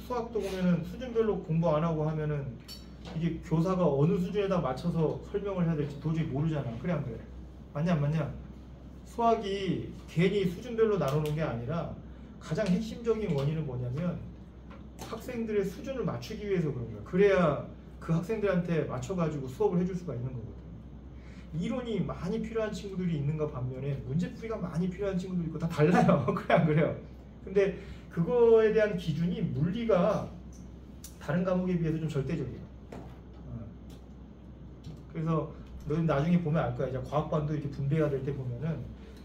수학도 보면은 수준별로 공부 안 하고 하면은 이게 교사가 어느 수준에다 맞춰서 설명을 해야 될지 도저히 모르잖아. 그래 안 그래? 맞냐 안 맞냐? 수학이 괜히 수준별로 나누는 게 아니라 가장 핵심적인 원인은 뭐냐면 학생들의 수준을 맞추기 위해서 그런 거야. 그래야 그 학생들한테 맞춰가지고 수업을 해줄 수가 있는 거거든. 이론이 많이 필요한 친구들이 있는가 반면에 문제풀이가 많이 필요한 친구들이 있고 다 달라요. 그래 안 그래요? 근데 그거에 대한 기준이 물리가 다른 과목에 비해서 좀 절대적이에요. 그래서 너희 나중에 보면 알 거야. 이제 과학반도 이렇게 분배가 될 때 보면은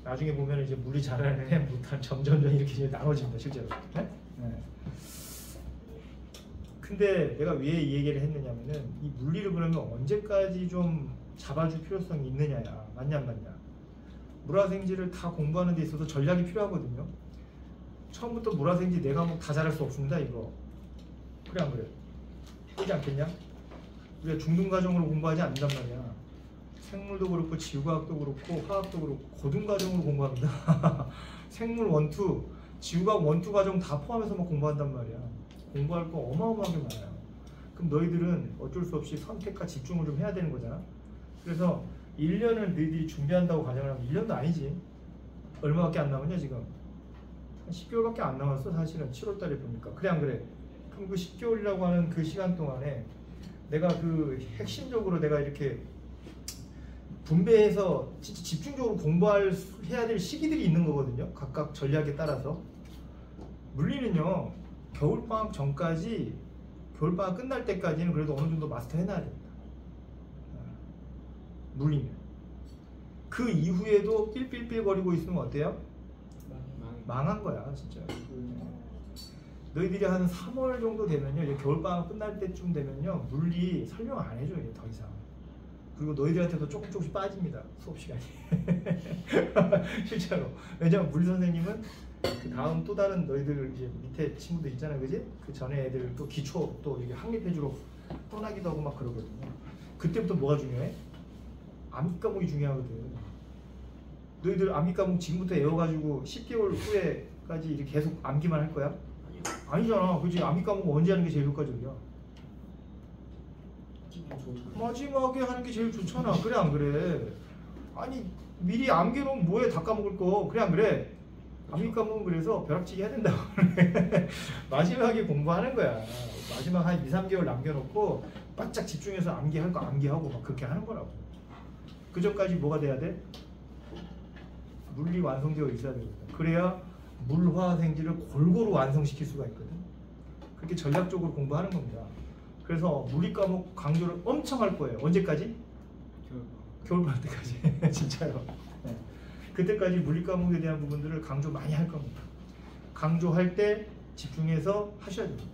나중에 보면 이제 물리 잘하는 애, 못하는 점점점 이렇게 이제 나눠집니다, 실제로. 네? 네. 근데 내가 왜 이 얘기를 했느냐면은 이 물리를 그러면 언제까지 좀 잡아줄 필요성이 있느냐야. 맞냐 안 맞냐. 물화생지를 다 공부하는 데 있어서 전략이 필요하거든요. 처음부터 물화생지 네 과목 다 잘할 수 없습니다, 이거. 그래 안 그래? 그러지 않겠냐? 우리가 중등과정으로 공부하지 않는단 말이야. 생물도 그렇고 지구과학도 그렇고 화학도 그렇고 고등과정으로 공부합니다. 생물 1, 2, 지구과학 1, 2 과정 다 포함해서 막 공부한단 말이야. 공부할 거 어마어마하게 많아요. 그럼 너희들은 어쩔 수 없이 선택과 집중을 좀 해야 되는 거잖아. 그래서 1년을 너희들이 준비한다고 가정을 하면 1년도 아니지. 얼마밖에 안 남았냐 지금? 한 10개월밖에 안 남았어 사실은. 7월달에 보니까. 그래 안 그래? 그럼 그 10개월이라고 하는 그 시간 동안에 내가 그 핵심적으로 내가 이렇게 분배해서 진짜 집중적으로 해야 될 시기들이 있는 거거든요. 각각 전략에 따라서. 물리는요, 겨울방학 전까지, 겨울방학 끝날 때까지는 그래도 어느 정도 마스터 해놔야 됩니다. 물리는. 그 이후에도 삘삘삘거리고 있으면 어때요? 망한 거야, 진짜. 너희들이 한 3월 정도 되면요, 이제 겨울방학 끝날 때쯤 되면요, 물리 설명 안 해줘요, 이제 더 이상. 그리고 너희들한테도 조금씩 빠집니다, 수업 시간이. 실제로. 왜냐면 물리 선생님은 그 다음 또 다른 너희들 이제 밑에 친구들 있잖아, 그지? 그 전에 애들 또 기초 또 이게 학립해주러 떠나기도 하고 막 그러거든요. 그때부터 뭐가 중요해? 암기 과목이 중요하거든. 너희들 암기 과목 지금부터 외워가지고 10개월 후에까지 이렇게 계속 암기만 할 거야? 아니잖아. 그치? 암기 과목 언제 하는 게 제일 효과적이야? 마지막에 하는 게 제일 좋잖아. 그래 안 그래? 아니 미리 암기로는 뭐해? 다 까먹을 거. 그래 안 그래? 암기 과목은 그래서 벼락치기 해야 된다고. 마지막에 공부하는 거야. 마지막 한 2, 3개월 남겨놓고 바짝 집중해서 암기할 거 암기하고 막 그렇게 하는 거라고. 그 전까지 뭐가 돼야 돼? 물리 완성되어 있어야 되거든. 그래야 물화생지를 골고루 완성시킬 수가 있거든. 그렇게 전략적으로 공부하는 겁니다. 그래서 물리 과목 강조를 엄청 할 거예요. 언제까지? 겨울방학 때까지. 진짜요. 네. 그때까지 물리 과목에 대한 부분들을 강조 많이 할 겁니다. 강조할 때 집중해서 하셔야 됩니다.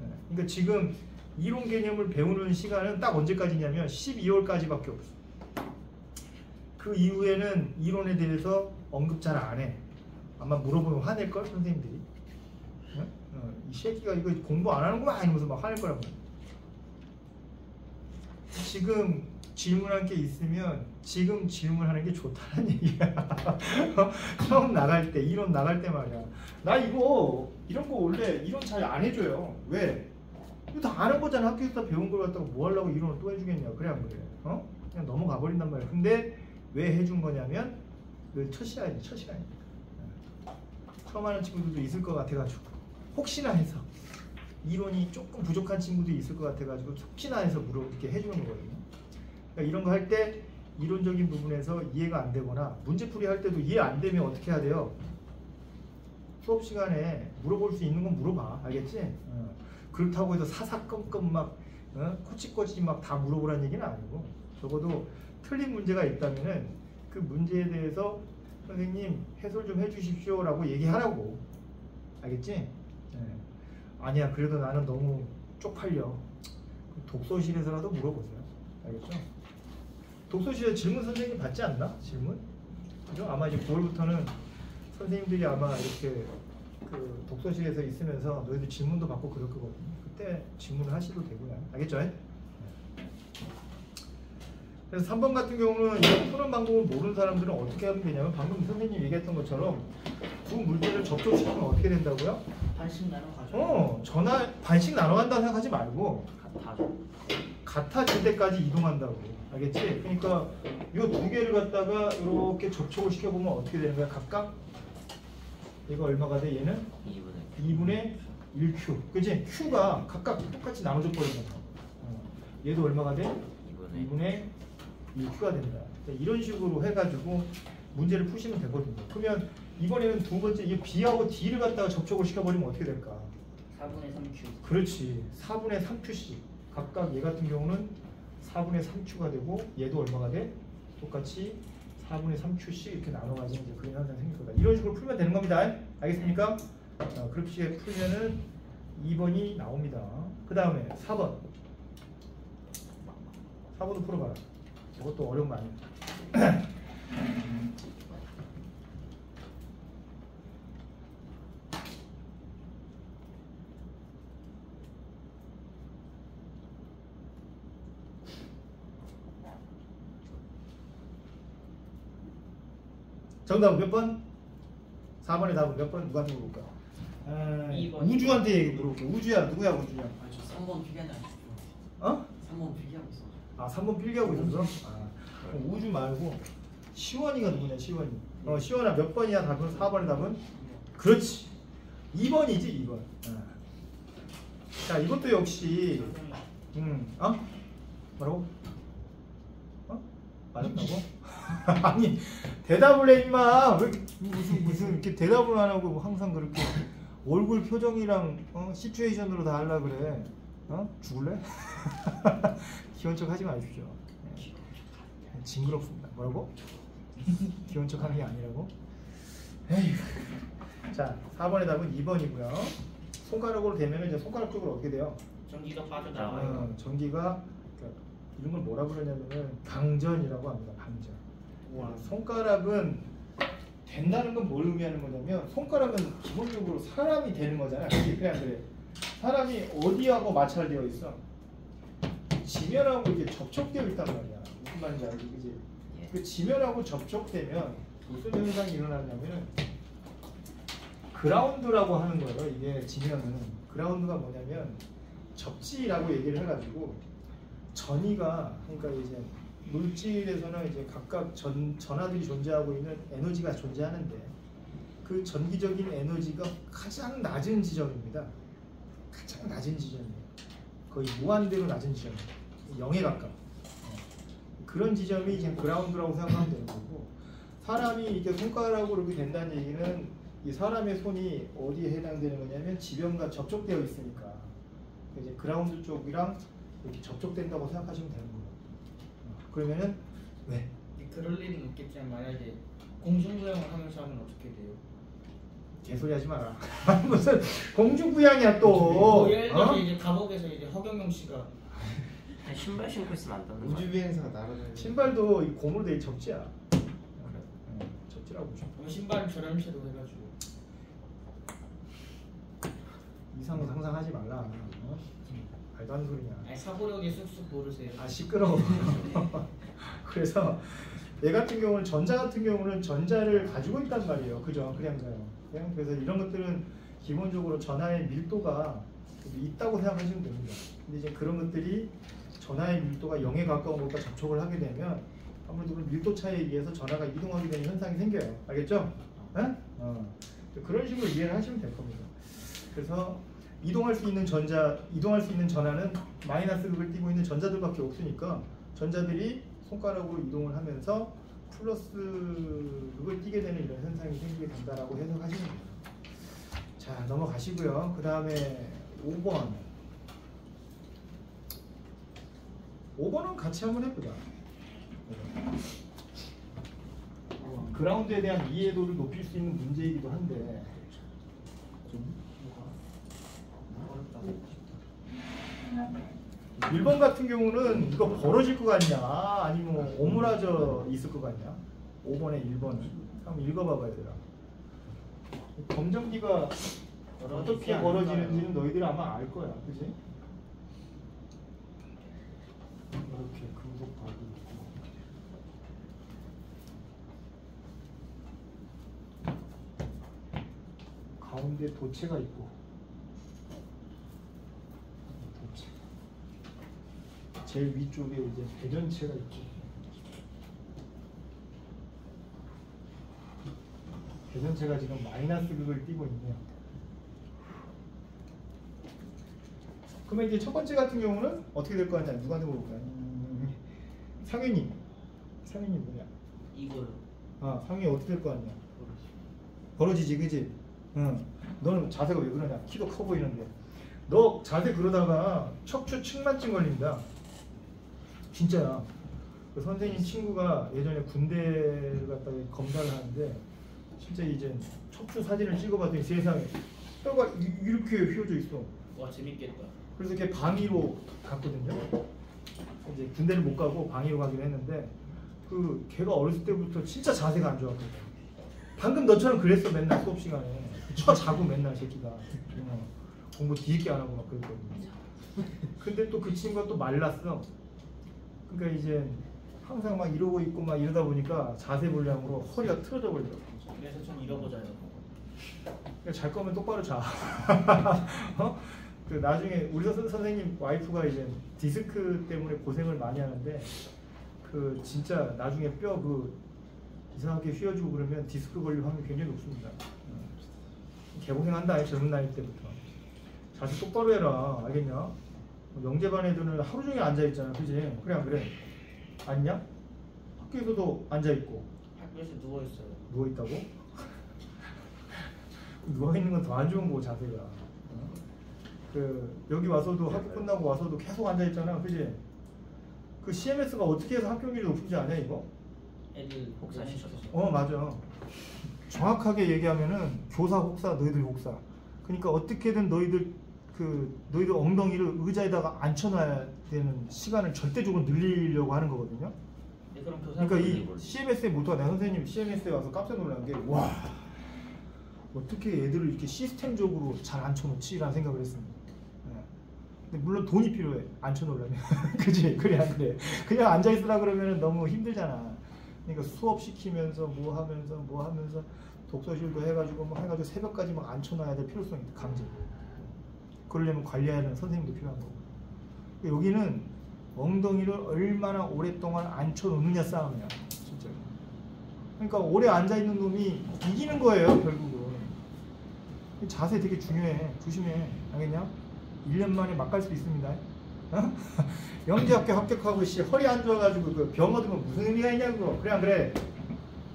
네. 그러니까 지금 이론 개념을 배우는 시간은 딱 언제까지냐면 12월까지밖에 없어. 그 이후에는 이론에 대해서 언급 잘 안 해. 아마 물어보면 화낼걸 선생님들이. 네? 이 새끼가 이거 공부 안 하는구나 이러면서 막 화낼 거라고. 지금 질문할 게 있으면 지금 질문하는 게 좋다는 얘기야. 처음 나갈 때 이론 나갈 때 말이야. 나 이거 이런 거 원래 이론 잘 안 해줘요. 왜? 이거 다 아는 거잖아. 학교에서 다 배운 걸 갖다가 뭐 하려고 이론을 또 해주겠냐. 그래 안 그래? 그냥 넘어가 버린단 말이야. 근데 왜 해준 거냐면 그 첫 시간이지. 첫 시간이니까. 처음 하는 친구들도 있을 것 같아가지고 혹시나 해서 이론이 조금 부족한 친구들이 있을 것 같아가지고 혹시나 해서 이렇게 해주는 거거든요. 그러니까 이런 거 할 때 이론적인 부분에서 이해가 안 되거나 문제풀이 할 때도 이해 안 되면 어떻게 해야 돼요? 수업 시간에 물어볼 수 있는 건 물어봐. 알겠지? 그렇다고 해서 사사건건 막 코치코치 막 다 물어보라는 얘기는 아니고 적어도 틀린 문제가 있다면은 그 문제에 대해서 선생님 해설 좀 해주십시오 라고 얘기하라고. 알겠지? 네. 아니야 그래도 나는 너무 쪽팔려. 독서실에서라도 물어보세요. 알겠죠? 독서실에 질문 선생님 받지 않나? 질문? 그죠? 아마 이제 9월부터는 선생님들이 아마 이렇게 그 독서실에서 있으면서 너희들 질문도 받고 그럴 거거든요. 그때 질문을 하셔도 되고요. 알겠죠? 네. 그래서 3번 같은 경우는 이 푸는 방법을 모르는 사람들은 어떻게 하면 되냐면 방금 선생님 얘기했던 것처럼 두 물질을 접촉시키면 어떻게 된다고요? 반씩 나눠 가죠. 전화 반씩 나눠 간다고 생각하지 말고 같아질 때까지 이동한다고. 알겠지? 그러니까 이 두 개를 갖다가 이렇게 접촉을 시켜보면 어떻게 되는 거야? 각각? 얘가 얼마가 돼? 얘는? 2분의 1Q. 그치? Q가 각각 똑같이 나눠져 버리잖아. 얘도 얼마가 돼? 2분의 1Q가 된다. 이런 식으로 해가지고 문제를 푸시면 되거든요. 그러면 이번에는 두 번째 이 B하고 D를 갖다가 접촉을 시켜버리면 어떻게 될까? 4분의 3Q. 그렇지. 4분의 3Q씩. 각각 얘 같은 경우는 4분의 3추가 되고 얘도 얼마가 돼? 똑같이 4분의 3추씩 이렇게 나눠가지고 이제 그런 현상이 생길 거다. 이런 식으로 풀면 되는 겁니다. 알겠습니까? 그렇게 풀면은 2번이 나옵니다. 그 다음에 4번. 4번도 풀어봐라. 이것도 어려운 거 아니야. 정답은 몇 번? 4번의 답은 몇 번? 누구한테 물어볼까? 2번. 우주한테 물어볼게. 우주야, 누구야, 우주야? 저 3번 필기하지 않았어요. 어? 3번 필기하고 있어. 아, 3번 필기하고 있었어? 아, 그럼 우주 말고 시원이가 누구냐, 시원이. 시원아 몇 번이야, 답은? 4번의 답은? 그렇지. 2번이지, 2번. 자, 이것도 역시 뭐라고? 맞았다고? 아니, 대답을 해, 임마. 왜 무슨 이렇게 대답을 안 하고 항상 그렇게 얼굴 표정이랑 시츄에이션으로 다 하려 그래. 죽을래? 귀여운 척 하지 마십시오. 징그럽습니다. 뭐라고? 귀여운 척 하는 게 아니라고? 에휴. 자, 4번의 답은 2번이고요. 손가락으로 대면 이제 손가락 쪽으로 어떻게 돼요? 전기가 빠져나가요. 전기가 그러니까 이런 걸 뭐라 그러냐면은 방전이라고 합니다. 방전. 손가락은 된다는 건 뭘 의미하는 거냐면 손가락은 기본적으로 사람이 되는 거잖아. 그냥 그래. 사람이 어디하고 마찰되어 있어? 지면하고 이게 접촉되어 있단 말이야. 무슨 말인지 알지, 그지? 그 지면하고 접촉되면 무슨 현상이 일어나냐면은 그라운드라고 하는 거예요. 이게 지면은 그라운드가 뭐냐면 접지라고 얘기를 해가지고 전이가 그러니까 이제 물질에서는 이제 각각 전하들이 존재하고 있는 에너지가 존재하는데 그 전기적인 에너지가 가장 낮은 지점입니다. 가장 낮은 지점이에요. 거의 무한대로 낮은 지점이에요. 0에 가까워. 그런 지점이 이제 그라운드라고 생각하면 되는 거고 사람이 이렇게 손가락으로 이렇게 된다는 얘기는 이 사람의 손이 어디에 해당되는 거냐면 지변과 접촉되어 있으니까 이제 그라운드 쪽이랑 이렇게 접촉된다고 생각하시면 되는 거예요. 그러면은 왜? 그럴 일은 없겠지만 만약에 공중부양을 하면서 하면 어떻게 돼요? 개소리 하지 마라. 무슨 공중부양이야 또. 뭐 예를 들어서 이제 감옥에서 이제 허경영 씨가 신발 신고 있으면 안 되는 거야. 우주 비행사가 날아다니는. 신발도 이 고무로 된 접지야. 접지라고 보죠. 신발을 저렴새로 해가지고 이상한 상상하지 말라. 말도 안 되는 소리냐. 아니 사고력이 쑥쑥 모르세요. 아 시끄러워. 그래서 얘 같은 경우는 전자 같은 경우는 전자를 가지고 있단 말이에요. 그죠? 그냥가요. 그래서 이런 것들은 기본적으로 전하의 밀도가 있다고 생각하시면 됩니다. 근데 이제 그런 것들이 전하의 밀도가 0에 가까운 것과 접촉을 하게 되면 아무래도 그 밀도 차이에 의해서 전하가 이동하게 되는 현상이 생겨요. 알겠죠? 그런 식으로 이해를 하시면 될 겁니다. 그래서 이동할 수 있는 전하는 마이너스 극을 띠고 있는 전자들밖에 없으니까 전자들이 손가락으로 이동을 하면서 플러스 극을 띠게 되는 이런 현상이 생기게 된다라고 해석하시면 돼요. 자, 넘어가시고요. 그 다음에 5번. 5번은 같이 한번 해보자. 그라운드에 대한 이해도를 높일 수 있는 문제이기도 한데 좀 1번 같은 경우는 이거 벌어질 것 같냐 아니면 오므라져 있을 것 같냐. 5번에 1번은 한번 읽어봐봐야 되나. 검정기가 어떻게 벌어지는지는 너희들 아마 알 거야, 그지? 이렇게 금속 박이 있고 가운데 도체가 있고 도체 제일 위쪽에 이제 배전체가 있고 배전체가 지금 마이너스 극을 띠고 있네요. 그러면 이제 첫 번째 같은 경우는 어떻게 될 거 같냐? 누구한테 물어볼까요? 상윤이 뭐냐? 이거요. 상윤이 어떻게 될 거 같냐? 벌어지지, 그지? 응. 너는 자세가 왜 그러냐? 키도 커 보이는데. 너 자세 그러다가 척추 측만증 걸린다. 진짜야. 그 선생님 친구가 예전에 군대를 갔다가 검사를 하는데 진짜 이제 척추 사진을 찍어봤더니 세상에 뼈가 이렇게 휘어져 있어. 와 재밌겠다. 그래서 걔 방위로 갔거든요. 이제 군대를 못 가고 방위로 가긴 했는데 그 걔가 어렸을 때부터 진짜 자세가 안 좋았거든. 방금 너처럼 그랬어. 맨날 수업 시간에 쳐 자고 맨날 새끼가 공부 뒤집게 안 하고 막 그랬거든요. 근데 또 그 친구가 또 말랐어. 그러니까 이제 항상 막 이러고 있고 막 이러다 보니까 자세 불량으로 허리가 틀어져 버리더라고. 그래서 좀 잃어보자요. 그러니까 잘 거면 똑바로 자. 어? 그 나중에 우리 선생님 와이프가 이제 디스크 때문에 고생을 많이 하는데 그 진짜 나중에 뼈 그 이상하게 휘어지고 그러면 디스크 걸릴 확률이 굉장히 높습니다. 개고생한다 젊은 나이 때부터. 자세 똑바로 해라. 알겠냐? 영재반 애들은 하루 종일 앉아 있잖아. 그지? 그래 안 그래? 아니냐? 학교에서도 앉아 있고 학교에서 누워 있어요. 누워 있다고? 누워 있는 건 더 안 좋은 거고 자세가. 어? 그 여기 와서도 학교 끝나고 와서도 계속 앉아 있잖아. 그지? 그 CMS가 어떻게 해서 학교율이 높은지 아냐 이거? 애들 혹사시켜서. 맞아. 정확하게 얘기하면은 교사 혹사 너희들 혹사. 그러니까 어떻게든 너희들 엉덩이를 의자에다가 앉혀놔야 되는 시간을 절대적으로 늘리려고 하는 거거든요. 네, 그럼 교사. 그러니까 이 CMS의 모토가 내 선생님 CMS에 와서 깜짝 놀란 게 와 어떻게 애들을 이렇게 시스템적으로 잘 앉혀놓지라는 생각을 했습니다. 네. 근데 물론 돈이 필요해 앉혀놓으려면 그지? 그래 안 그래? 그냥 앉아 있으라 그러면 너무 힘들잖아. 그러니까 수업 시키면서 뭐 하면서 독서실도 해가지고 뭐 해가지고 새벽까지 막 앉혀놔야 될 필요성이 있다. 강제. 그러려면 관리하는 선생님도 필요한 거고. 여기는 엉덩이를 얼마나 오랫동안 앉혀놓느냐 싸움이야 진짜. 그러니까 오래 앉아있는 놈이 이기는 거예요 결국은. 자세 되게 중요해. 조심해. 알겠냐? 1년 만에 막 갈 수 있습니다. 어? 영재학교 합격하고 씨 허리 안 좋아가지고 그 병 얻으면 무슨 의미가 있냐고. 그래 안 그래?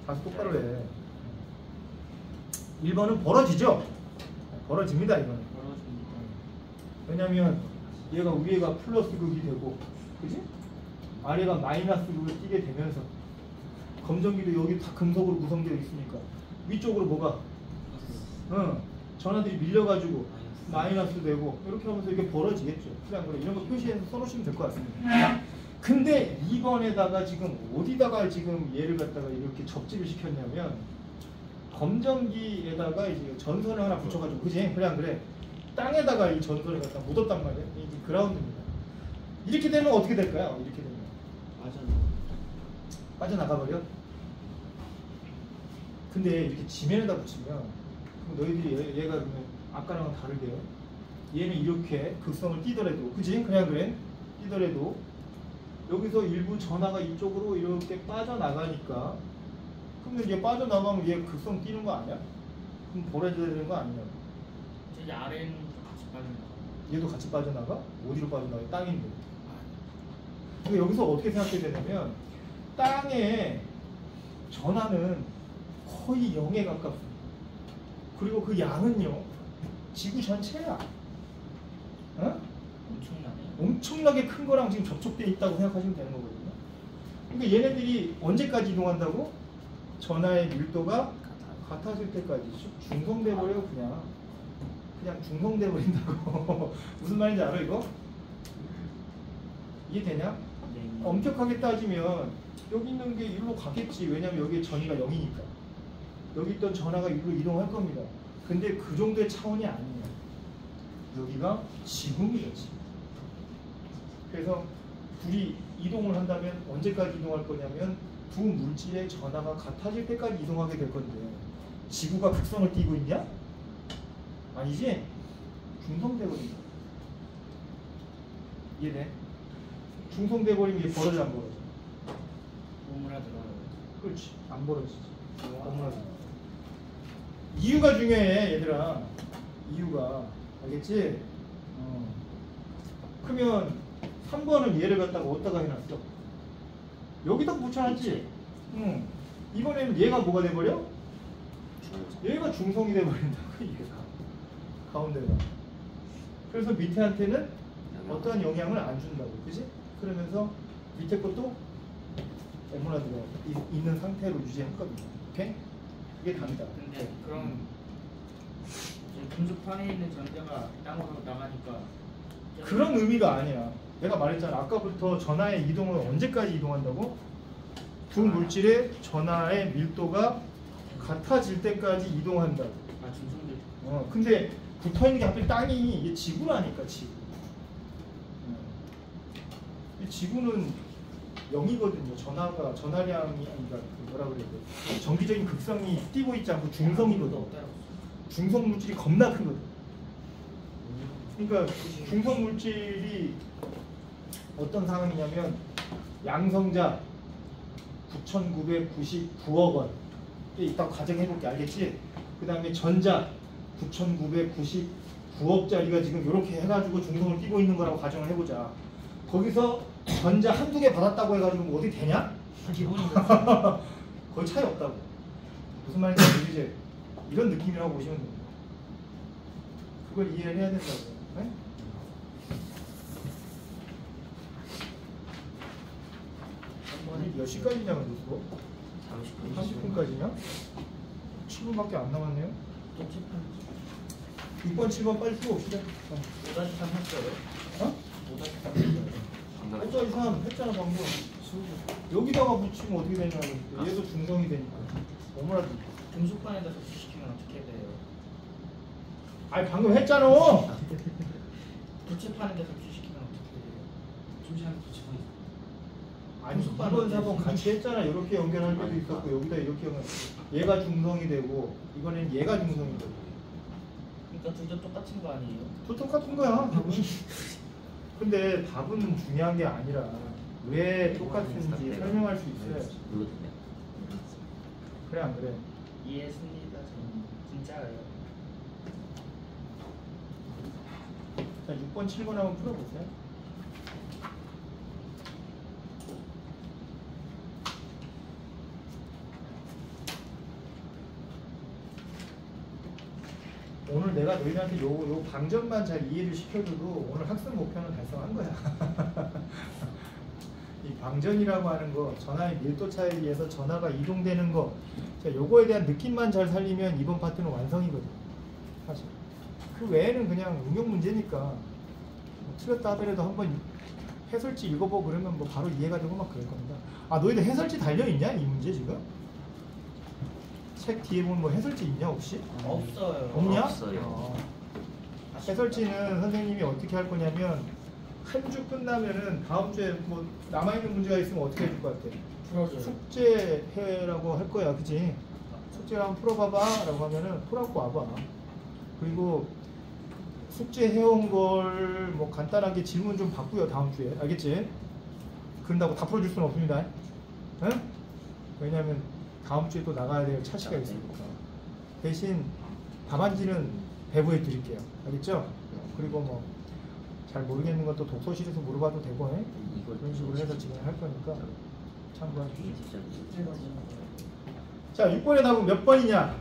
자세 똑바로 해. 1번은 벌어지죠? 벌어집니다 이거는. 왜냐면 얘가 위에가 플러스 극이 되고 그지? 아래가 마이너스 극을 띄게 되면서 검정기도 여기 다 금속으로 구성되어 있으니까 위쪽으로 뭐가 전화들이 밀려가지고 마이너스 되고 이렇게 하면서 이게 벌어지겠죠. 그냥 이런 거 표시해서 써놓으시면 될 것 같습니다. 근데 2번에다가 지금 어디다가 지금 얘를 갖다가 이렇게 접지를 시켰냐면 검정기에다가 이제 전선을 하나 붙여가지고 그지? 그래 안 그래? 땅에다가 이 전선을 갖다 묻었단 말이에요. 이게 그라운드입니다. 이렇게 되면 어떻게 될까요? 이렇게 되면 빠져나가 버려. 근데 이렇게 지면에다 붙이면 그럼 너희들이 얘가 그러면 아까랑은 다르게요. 얘는 이렇게 극성을 띄더라도 그지? 그냥 그래? 띄더라도 여기서 일부 전하가 이쪽으로 이렇게 빠져나가니까 그럼 이게 빠져나가면 얘 극성 띄는 거 아니야? 그럼 벌어져야 되는 거 아니냐고. 저기 아래는 같이 빠진다. 얘도 같이 빠져나가? 어디로 빠져나가? 땅인데. 그러니까 여기서 어떻게 생각해야 되냐면 땅의 전하는 거의 0에 가깝습니다. 그리고 그 양은요 지구 전체야. 어? 엄청나네. 엄청나게 큰 거랑 지금 접촉되어 있다고 생각하시면 되는 거거든요. 그러니까 얘네들이 언제까지 이동한다고? 전하의 밀도가 같아질 때까지 중성돼 버려. 그냥 중성돼 버린다고. 무슨 말인지 알아 이거? 이해되냐? 네. 엄격하게 따지면 여기 있는 게 일로 가겠지. 왜냐면 여기에 전위가 0이니까. 여기 있던 전하가 일로 이동할 겁니다. 근데 그 정도의 차원이 아니에요. 여기가 지금이에요. 지금. 그래서 둘이 이동을 한다면 언제까지 이동할 거냐면 두 물질의 전하가 같아질 때까지 이동하게 될 건데 지구가 극성을 띠고 있냐? 아니지? 중성돼 버린다. 이해돼? 중성돼 버리면 이게 벌어져 안 벌어져? 오므라들어요. 그렇지. 안 벌어지지. 너무나도. 이유가 중요해 얘들아. 이유가. 알겠지? 그러면 3번은 얘를 갖다가 어디다가 해놨어? 여기다 붙여놨지? 응. 이번에는 얘가 뭐가 돼버려? 얘가 중성이 돼버린다고. 얘가 가운데가. 그래서 밑에한테는 어떠한 영향을 안 준다고. 그지? 그러면서 밑에 것도 에메랄드 있는 상태로 유지했거든요. 오케이? 이게 답니다. 근데 그럼 이제 금속판에 있는 전자가 땅으로 나가니까 그런 의미가 아니야. 내가 말했잖아. 아까부터 전하의 이동을 언제까지 이동한다고? 두 물질의 전하의 밀도가 같아질 때까지 이동한다고. 아 중성들 근데 붙어 있는 게 하필 땅이 이게 지구라니까 지구. 이 지구는 0이거든요. 전하량이 아니라 뭐라 그래야 돼? 정기적인 극성이 뛰고 있지 않고 중성이거든. 중성 물질이 겁나 크거든. 그러니까 중성 물질이 어떤 상황이냐면 양성자 9,999억 원 이따 가정해볼게. 알겠지? 그 다음에 전자 9,999억짜리가 지금 이렇게 해가지고 중성을 띄고 있는 거라고 가정을 해보자. 거기서 전자 한두 개 받았다고 해가지고 뭐 어디 되냐? 기본이죠. 거의 차이 없다고. 무슨 말인지 모르지? 이런 느낌이라고 보시면 됩니다. 그걸 이해를 해야 된다고요. 네? 몇 시까지냐 근데 수업? 30분. 30분까지냐? 7분밖에 안 남았네요. 또 체판 6번, 7번 빨리 풀어봅시다. 5-3 했어요. 어? 5-3 했어요. 5-3 했잖아 방금. 여기다가 붙이면 어떻게 되냐고. 얘도 중성이 되니까. 너무나도. 금속판에다 접시시키면 어떻게 돼요? 아니 방금 했잖아. 부채판에다 접시시키면 어떻게 돼요? 잠시만 붙이고 있어. 아니 2번, 4번 같이 했잖아. 이렇게 연결할 때도 있었고 여기다 이렇게 연결. 얘가 중성이 되고 이번엔 얘가 중성이 되고. 그러니까 둘 다 똑같은 거 아니에요? 또 똑같은 거야. 답은. 근데 답은 중요한 게 아니라 왜 똑같은지 설명할 수 있어야지. 그래 안 그래? 이해했습니다. 저는 진짜예요. 자 6번, 7번 한번 풀어보세요. 오늘 내가 너희한테 요 방정만 잘 이해를 시켜줘도 오늘 학습 목표는 달성한 거야. 이 방전이라고 하는 거, 전하의 밀도 차이에 의해서 전하가 이동되는 거, 자, 요거에 대한 느낌만 잘 살리면 이번 파트는 완성이거든. 사실. 그 외에는 그냥 응용 문제니까 뭐 틀렸다 하더라도 한번 해설지 읽어보고 그러면 뭐 바로 이해가 되고 막 그럴 겁니다. 아 너희들 해설지 달려있냐? 이 문제 지금? 책 뒤에 보면 뭐 해설지 있냐 혹시? 없어요. 없냐? 없어요. 해설지는 선생님이 어떻게 할 거냐면 한 주 끝나면은 다음 주에 뭐 남아있는 문제가 있으면 어떻게 해줄 것 같아? 풀어줘요. 숙제해라고 할 거야, 그치? 숙제 한번 풀어봐봐 라고 하면은 풀어갖고 와봐. 그리고 숙제 해온 걸 뭐 간단하게 질문 좀 받고요, 다음 주에. 알겠지? 그런다고 다 풀어줄 수는 없습니다. 응? 왜냐면 다음 주에 또 나가야 될 차시가 있으니까. 대신 답안지는 배부해 드릴게요. 알겠죠? 그리고 뭐 잘 모르겠는 것도 독서실에서 물어봐도 되고 해? 그런 식으로 해서 진행할 거니까 참고해 주시죠. 자, 6번의 답은 몇 번이냐?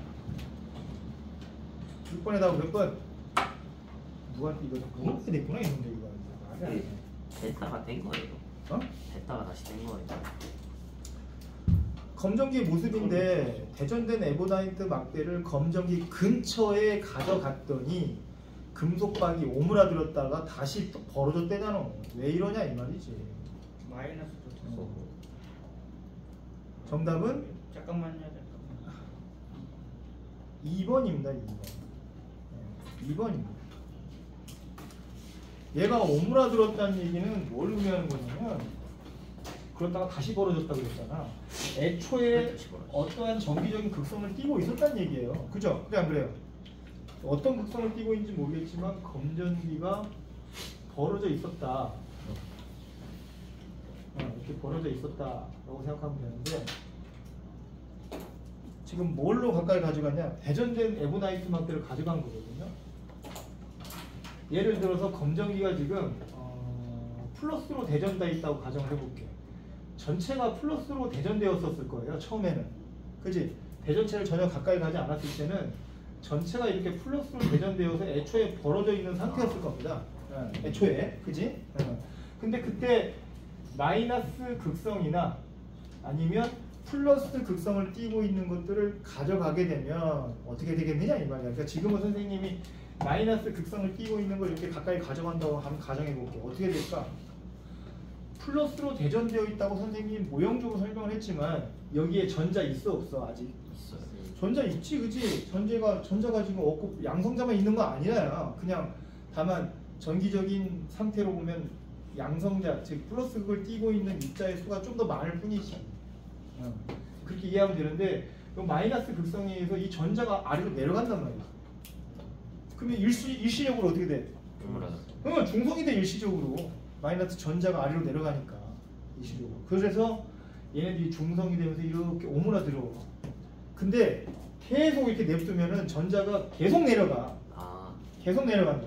6번의 답은 몇 번? 누구한테 이거 물어봐야 됐구나 이런데 이거. 말이 안 돼. 됐다가 된 거예요. 어? 됐다가 다시 된 거예요. 검정기 모습인데 대전된 에보나이트 막대를 검정기 근처에 가져갔더니 금속박이 오므라들었다가 다시 또 벌어졌대잖아. 왜 이러냐 이 말이지. 마이너스 붙었어. 정답은 잠깐만요. 2번입니다. 2번. 2번입니다. 얘가 오므라들었다는 얘기는 뭘 의미하는 거냐면 그러다가 다시 벌어졌다 그랬잖아. 애초에 어떠한 정기적인 극성을 띠고 있었다는 얘기예요. 그죠? 그래 안 그래요? 어떤 극성을 띠고 있는지 모르겠지만 검전기가 벌어져 있었다. 이렇게 벌어져 있었다라고 생각하면 되는데 지금 뭘로 가까이 가져가냐? 대전된 에보나이트 막대를 가져간 거거든요. 예를 들어서 검정기가 지금 플러스로 대전돼 있다고 가정을 해볼게요. 전체가 플러스로 대전되었었을 거예요. 처음에는. 그지? 대전체를 전혀 가까이 가지 않았을 때는 전체가 이렇게 플러스로 대전되어서 애초에 벌어져 있는 상태였을 겁니다. 애초에. 그지? 근데 그때 마이너스 극성이나 아니면 플러스 극성을 띠고 있는 것들을 가져가게 되면 어떻게 되겠느냐 이 말이야. 그러니까 지금은 선생님이 마이너스 극성을 띠고 있는 걸 이렇게 가까이 가져간다고 한번 가정해 볼게요. 어떻게 될까? 플러스로 대전되어 있다고 선생님이 모형적으로 설명을 했지만 여기에 전자 있어 없어? 아직 있어요. 전자 있지, 그지? 전자가 지금 없고 양성자만 있는 거 아니야. 그냥 다만 전기적인 상태로 보면 양성자, 즉 플러스 극을 띠고 있는 입자의 수가 좀 더 많을 뿐이지. 그렇게 이해하면 되는데 그 마이너스 극성에 의해서 이 전자가 아래로 내려간단 말이야. 그러면 일시적으로 어떻게 돼? 중성이 돼 일시적으로. 마이너스 전자가 아래로 내려가니까 일시적으로. 그래서 얘네들이 중성이 되면서 이렇게 오므라들어. 근데 계속 이렇게 냅두면은 전자가 계속 내려가. 계속 내려간다.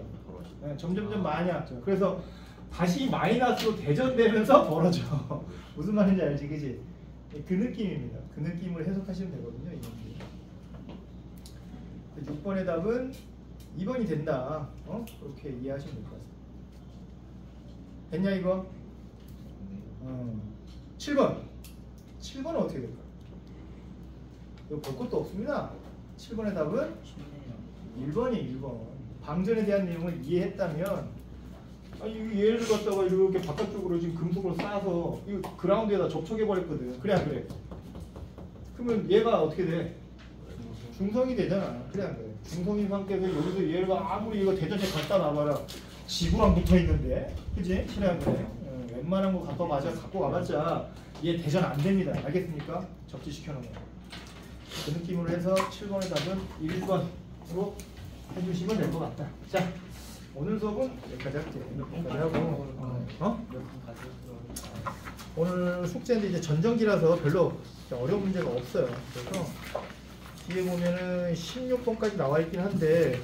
점점점 많이 왔죠. 그래서 다시 마이너스로 대전되면서 벌어져. 무슨 말인지 알지, 그지? 그 느낌입니다. 그 느낌을 해석하시면 되거든요. 이 6번의 답은 2번이 된다. 그렇게 이해하시면 될 것 같습니다. 됐냐 이거? 7번. 7번은 어떻게 될까? 이거 볼 것도 없습니다. 7번의 답은 1번이에요. 1번. 방전에 대한 내용을 이해했다면 얘를 갖다가 이렇게 바깥쪽으로 지금 금속으로 쌓아서 이 그라운드에다 접촉해 버렸거든. 그래 안 그래? 그러면 얘가 어떻게 돼? 중성이 되잖아. 그래 안 그래? 중성인 상태에서 여기서 얘가 아무리 이거 대전에 갖다 놔봐라 지구랑 붙어 있는데, 그지? 그래 안 그래? 웬만한 거 갖고 가봤자 얘 대전 안 됩니다. 알겠습니까? 접지시켜 놓은 거. 그 느낌으로 해서 7번의 답은 1번으로 해주시면 될 것 같다. 자, 오늘 수업은 여기까지 할게요. 여기까지 하고 오늘 숙제인데 이제 전전기라서 별로 어려운 문제가 없어요. 그래서 뒤에 보면은 16번까지 나와 있긴 한데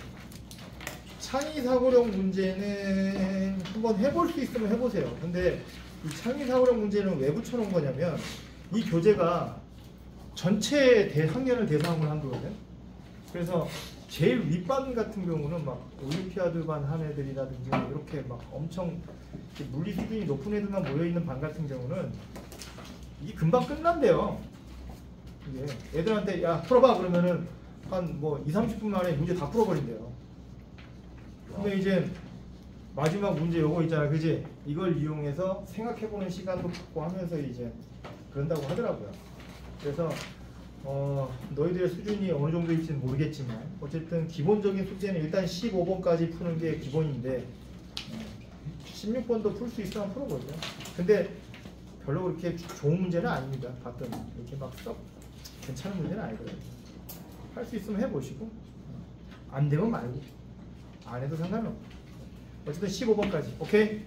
창의사고력 문제는 한번 해볼 수 있으면 해보세요. 근데 이 창의사고력 문제는 왜 붙여놓은 거냐면 이 교재가 전체 학년을 대상으로 한 거거든. 그래서 제일 윗반 같은 경우는 막 올림피아드 반 한 애들이라든지 이렇게 막 엄청 물리 수준이 높은 애들만 모여있는 반 같은 경우는 이게 금방 끝난대요. 이게 애들한테 야 풀어봐 그러면은 한 뭐 20-30분 만에 문제 다 풀어버린대요. 근데 이제 마지막 문제 요거 있잖아, 그지? 이걸 이용해서 생각해보는 시간도 갖고 하면서 이제 그런다고 하더라고요. 그래서 너희들의 수준이 어느 정도일지는 모르겠지만 어쨌든 기본적인 숙제는 일단 15번까지 푸는 게 기본인데 16번도 풀 수 있으면 풀어보죠. 근데 별로 그렇게 좋은 문제는 아닙니다. 봤더니 이렇게 막 썩 괜찮은 문제는 아니거든요. 할 수 있으면 해보시고 안 되면 말고 안 해도 상관없고 어쨌든 15번까지 오케이?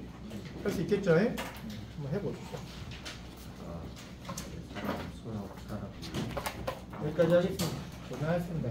할 수 있겠죠? 한번 해보시죠. 여기까지 하겠습니다. 고생하셨습니다.